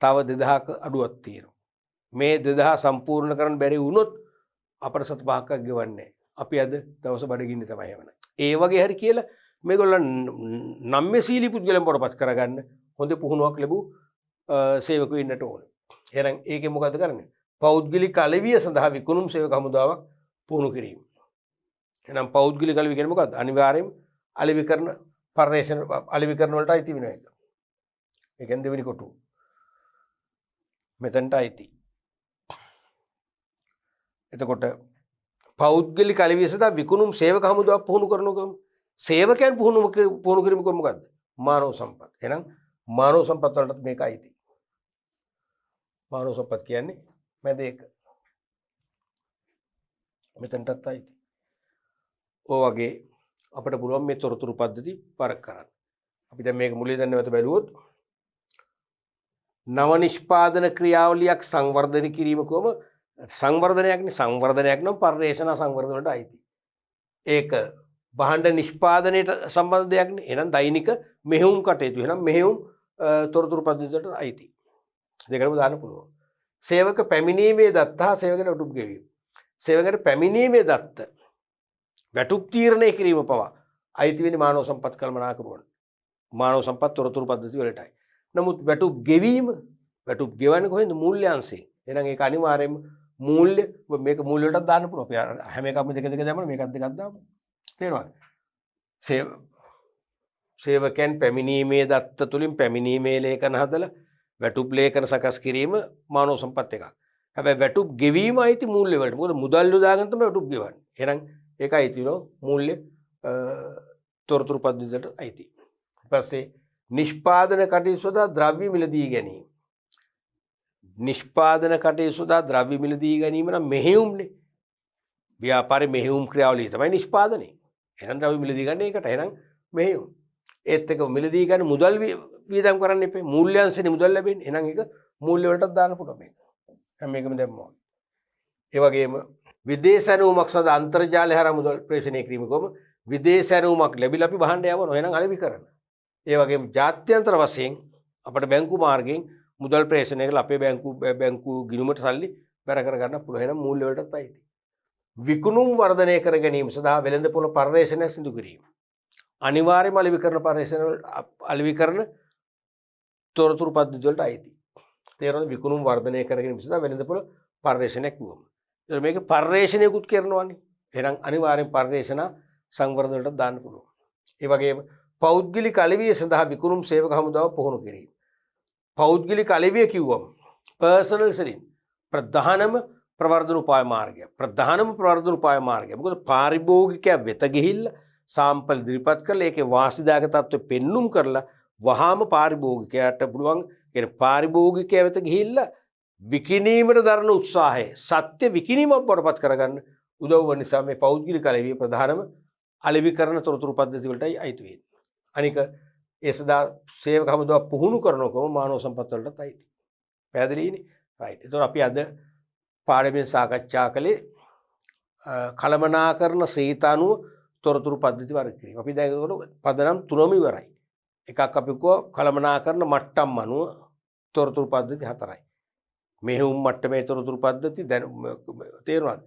S1: තව 2000ක අඩුවක් තියෙනවා. මේ 2000 සම්පූර්ණ කරන්න බැරි වුණොත් අපට සත පහක් ගෙවන්නේ. අපි අද දවස බඩගින්න තමයි යවන. ඒ වගේ හරි කියලා මේගොල්ලන් නම්‍යශීලී පුද්ගලයන් බවටපත් කරගන්න හොඳ පුහුණුවක් ලැබූ සේවකයෝ ඉන්නට ඕනේ. එහෙනම් ඒකේ මොකද කරන්නේ? පෞද්ගලික අලෙවිය සඳහා විකුණුම් සේවක හමුදාවක් පුහුණු කිරීම. එහෙනම් පෞද්ගලික අලෙවිය කියන්නේ මොකද්ද? අනිවාර්යයෙන්ම අලෙවිකරණ පරිශ්‍රණ අලෙවිකරණ වලට අයිති වෙනවා ඒක. ඒ කියන්නේ දෙවෙනි කොටුව. මෙතනට අයිති. එතකොට පෞද්ගලික අලෙවිය සඳහා විකුණුම් සේවක හමුදාවක් පුහුණු කරනකොම සේවකයන් පුහුණු කිරීම මොකද්ද? මානව සම්පත්. එහෙනම් මානව සම්පත් වලට මේක අයිති. මානව සම්පත් කියන්නේ මැද එක. මෙතනටත් අයිති. ඔය වගේ අපිට පුළුවන් මේ තොරතුරු පද්ධති පරක් කරන්න. අපි දැන් මේක මුලින් දැන් නැවත බැලුවොත් නව නිෂ්පාදන ක්‍රියාවලියක් සංවර්ධනය කිරීම කොහොම සංවර්ධනයක්නේ සංවර්ධනයක් නම් පරිශ්‍රණ සංවර්ධන වලට අයිති. ඒක භාණ්ඩ නිෂ්පාදනයට සම්බන්ධ දෙයක්නේ. එහෙනම් දෛනික මෙහෙයුම් කටයුතු. එහෙනම් මෙහෙයුම් තොරතුරු පද්ධතියට අයිති. දෙකම දාන්න පුළුවන්. සේවක පැමිණීමේ දත්ත හා සේවකයන්ට වැටුප් ගෙවීම. සේවකයන්ට පැමිණීමේ දත්ත වැටුප් තීරණය කිරීම පවා අයිති වෙන්නේ මානව සම්පත් කළමනාකරුවන්. මානව සම්පත් තොරතුරු පද්ධති වලටයි. නමුත් වැටුප් ගෙවීම වැටුප් ගෙවන්නේ කොහෙන්ද? මූල්‍ය අංශයෙන්. එහෙනම් ඒක අනිවාර්යයෙන්ම මූල්‍ය මේක මූල්‍ය වලටත් දාන්න පුළුවන්. අපි හැම එකක්ම දෙක දෙක දැම්මම මේකත් දෙකක් දාමු. තේරෙනවද? සේවකයන් පැමිණීමේ දත්ත තුලින් පැමිණීමේ ලේඛන හදලා වැටුප් ලේඛන සකස් කිරීම මානව සම්පත් එකක්. හැබැයි වැටුප් ගෙවීම අයිති මූල්‍ය වලට. මොකද මුදල් යොදාගෙන තමයි වැටුප් ගෙවන්නේ. එහෙනම් ඒක අයිති වෙනවා මූල්‍ය තොරතුරු පද්ධතියට අයිති. ඊට පස්සේ නිෂ්පාදන කටයුතු සඳහා ද්‍රව්‍ය මිලදී ගැනීම. නිෂ්පාදන කටයුතු සඳහා ද්‍රව්‍ය මිලදී ගැනීම නම් මෙහෙයුම්නේ. ව්‍යාපාරේ මෙහෙයුම් ක්‍රියාවලිය තමයි නිෂ්පාදනය. එහෙනම් ද්‍රව්‍ය මිලදී ගන්න ඒකට. එහෙනම් මෙහෙයුම්. ඒත් එක මිලදී ගන්න මුදල් වියදම් කරන්න එපා. මූල්‍යංශනේ මුදල් ලැබෙන්නේ. එහෙනම් ඒක මූල්‍ය වලටත් දාන්න පුළුවන් මේක. හැම එකම දැම්මම. ඒ වගේම විදේශ ඇණවුමක් සඳහා අන්තර්ජාලය හරහා මුදල් ප්‍රේෂණය කිරීම කොහොම විදේශ ඇණවුමක් ලැබිලා අපි බහන්න යවනවා. එහෙනම් අලෙවිකරණ. ඒ වගේම ජාත්‍යන්තර වශයෙන් අපිට බැංකු මාර්ගයෙන් මුදල් ප්‍රේෂණය කරලා අපේ බැංකු ගිණුමට සල්ලි බැර කර ගන්න පුළුවන්. එහෙනම් මූල්‍ය වලටත් අයිති. විකුණුම් වර්ධනය කර ගැනීම සඳහා වෙළඳපොළ පරිශ්‍රණය සිදු කිරීම. අනිවාර්යයෙන්ම අලෙවිකරණ තොරතුරු පද්ධති වලට අයිති. තේරෙනවද? විකුණුම් වර්ධනය කර ගැනීම සඳහා වෙළඳපොළ පරිශ්‍රණයක් වුවම. ඒත් මේක පරිශ්‍රණයකුත් කරනවානේ. එහෙනම් අනිවාර්යෙන් පරිශ්‍රණ සංවර්ධන වලට දාන්න පුළුවන්. ඒ වගේම පෞද්ගලික අලෙවිය සඳහා විකුණුම් සේවක හමුදාව පුහුණු කිරීම. පෞද්ගලික අලෙවිය කිව්වම පර්සනල් සෙලින් ප්‍රධානම ප්‍රවර්ධන උපාය මාර්ගය. ප්‍රධානම ප්‍රවර්ධන උපාය මාර්ගය. මොකද පාරිභෝගිකයා වෙත ගිහිල්ලා සාම්පල් ඉදිරිපත් කරලා ඒකේ වාසිදායක තත්ත්වෙ පෙන්눔 කරලා වහාම පාරිභෝගිකයාට පුළුවන් කියන්නේ පාරිභෝගිකයා වෙත ගිහිල්ලා විකිණීමට දරන උත්සාහය සත්‍ය විකිණීමක් බවටපත් කරගන්න උදව් වන නිසා මේ පෞද්ගලික අලෙවිය ප්‍රධානම අලෙවිකරණ තොරතුරු පද්ධති වලටයි අයිති වෙන්නේ. අනික ඒ සදා සේවක හමුදාව පුහුණු කරනකොම මානව සම්පත් වලටත් අයිති. පැහැදිලිනේ? රයිට්. ඒතකොට අපි අද පාඩමෙන් සාකච්ඡා කළේ කළමනාකරණ ශ්‍රේතානුව තොරතුරු පද්ධති වර්ග කිරීම. අපි දැන් ඒකට පදනම් තුනම ඉවරයි. එකක් අපි කිව්වා කළමනාකරණ මට්ටම් අනුව තොරතුරු පද්ධති හතරයි. මෙහෙයුම් මට්ටමේ තොරතුරු පද්ධති තේරුණාද?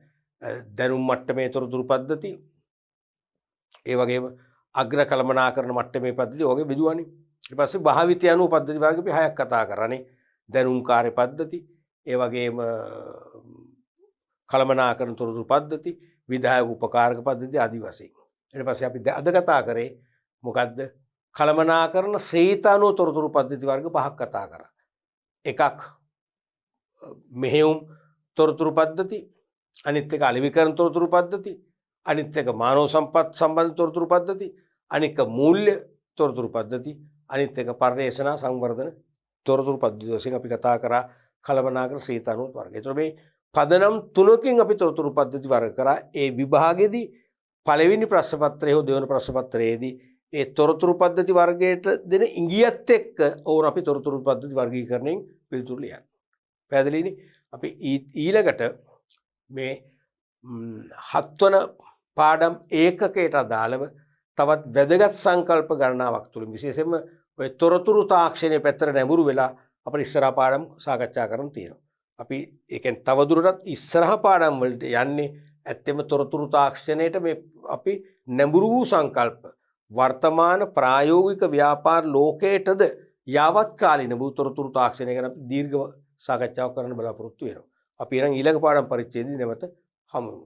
S1: දැනුම් මට්ටමේ තොරතුරු පද්ධති ඒ වගේම අග්‍ර කළමනාකරණ මට්ටමේ පද්ධති ඔයගේ බෙදුවානේ. ඊට පස්සේ භාවිතය අනුව පද්ධති වර්ග අපි හයක් කතා කරානේ. දැනුම් කාර්ය පද්ධති, ඒ වගේම කළමනාකරණ තොරතුරු පද්ධති, විධායක උපකාරක පද්ධති ආදී වශයෙන්. ඊට පස්සේ අපි අද කතා කරේ මොකද්ද? කළමනාකරණ ශ්‍රේතානුව තොරතුරු පද්ධති වර්ග පහක් කතා කරා. එකක් මෙහෙයුම් තොරතුරු පද්ධති, අනිත් එක අලෙවිකරණ තොරතුරු පද්ධති, අනිත් එක මානව සම්පත් සම්බන්ධ තොරතුරු පද්ධති, අනිත් එක මූල්‍ය තොරතුරු පද්ධති, අනිත් එක පරිශ්‍රණ සංවර්ධන තොරතුරු පද්ධති වශයෙන් අපි කතා කරා කළමනාකරණ ශ්‍රේතානුව වර්ගය. ඒතර මේ පදනම් තුනකින් අපි තොරතුරු පද්ධති වර්ග කරා. ඒ විභාගයේදී පළවෙනි ප්‍රශ්න පත්‍රය හෝ දෙවන ප්‍රශ්න පත්‍රයේදී ඒ තොරතුරු පද්ධති වර්ගයට දෙන ඉඟියත් එක්ක ඕන අපි තොරතුරු පද්ධති වර්ගීකරණයෙන් පිළිතුරු ලියන්න. පැහැදිලිනේ? අපි ඊළඟට මේ 7 වන පාඩම් ඒකකයට අදාළව තවත් වැදගත් සංකල්ප ගණනාවක් තුලින් විශේෂයෙන්ම ඔය තොරතුරු තාක්ෂණයේ පැත්තට නැඹුරු වෙලා අපිට ඉස්සරහා පාඩම් සාකච්ඡා කරන්න තියෙනවා. අපි ඒකෙන් තවදුරටත් ඉස්සරහා පාඩම් වලට යන්නේ ඇත්තෙම තොරතුරු තාක්ෂණයට මේ අපි නැඹුරු වූ සංකල්ප වර්තමාන ප්‍රායෝගික ව්‍යාපාර ලෝකයටද යාවත්කාලින වූ තොරතුරු තාක්ෂණය ගැන අපි දීර්ඝ සාකච්ඡාවක් කරන්න බලාපොරොත්තු වෙනවා. අපි එහෙනම් ඊළඟ පාඩම් පරිච්ඡේදයේ නැවත හමු වෙමු.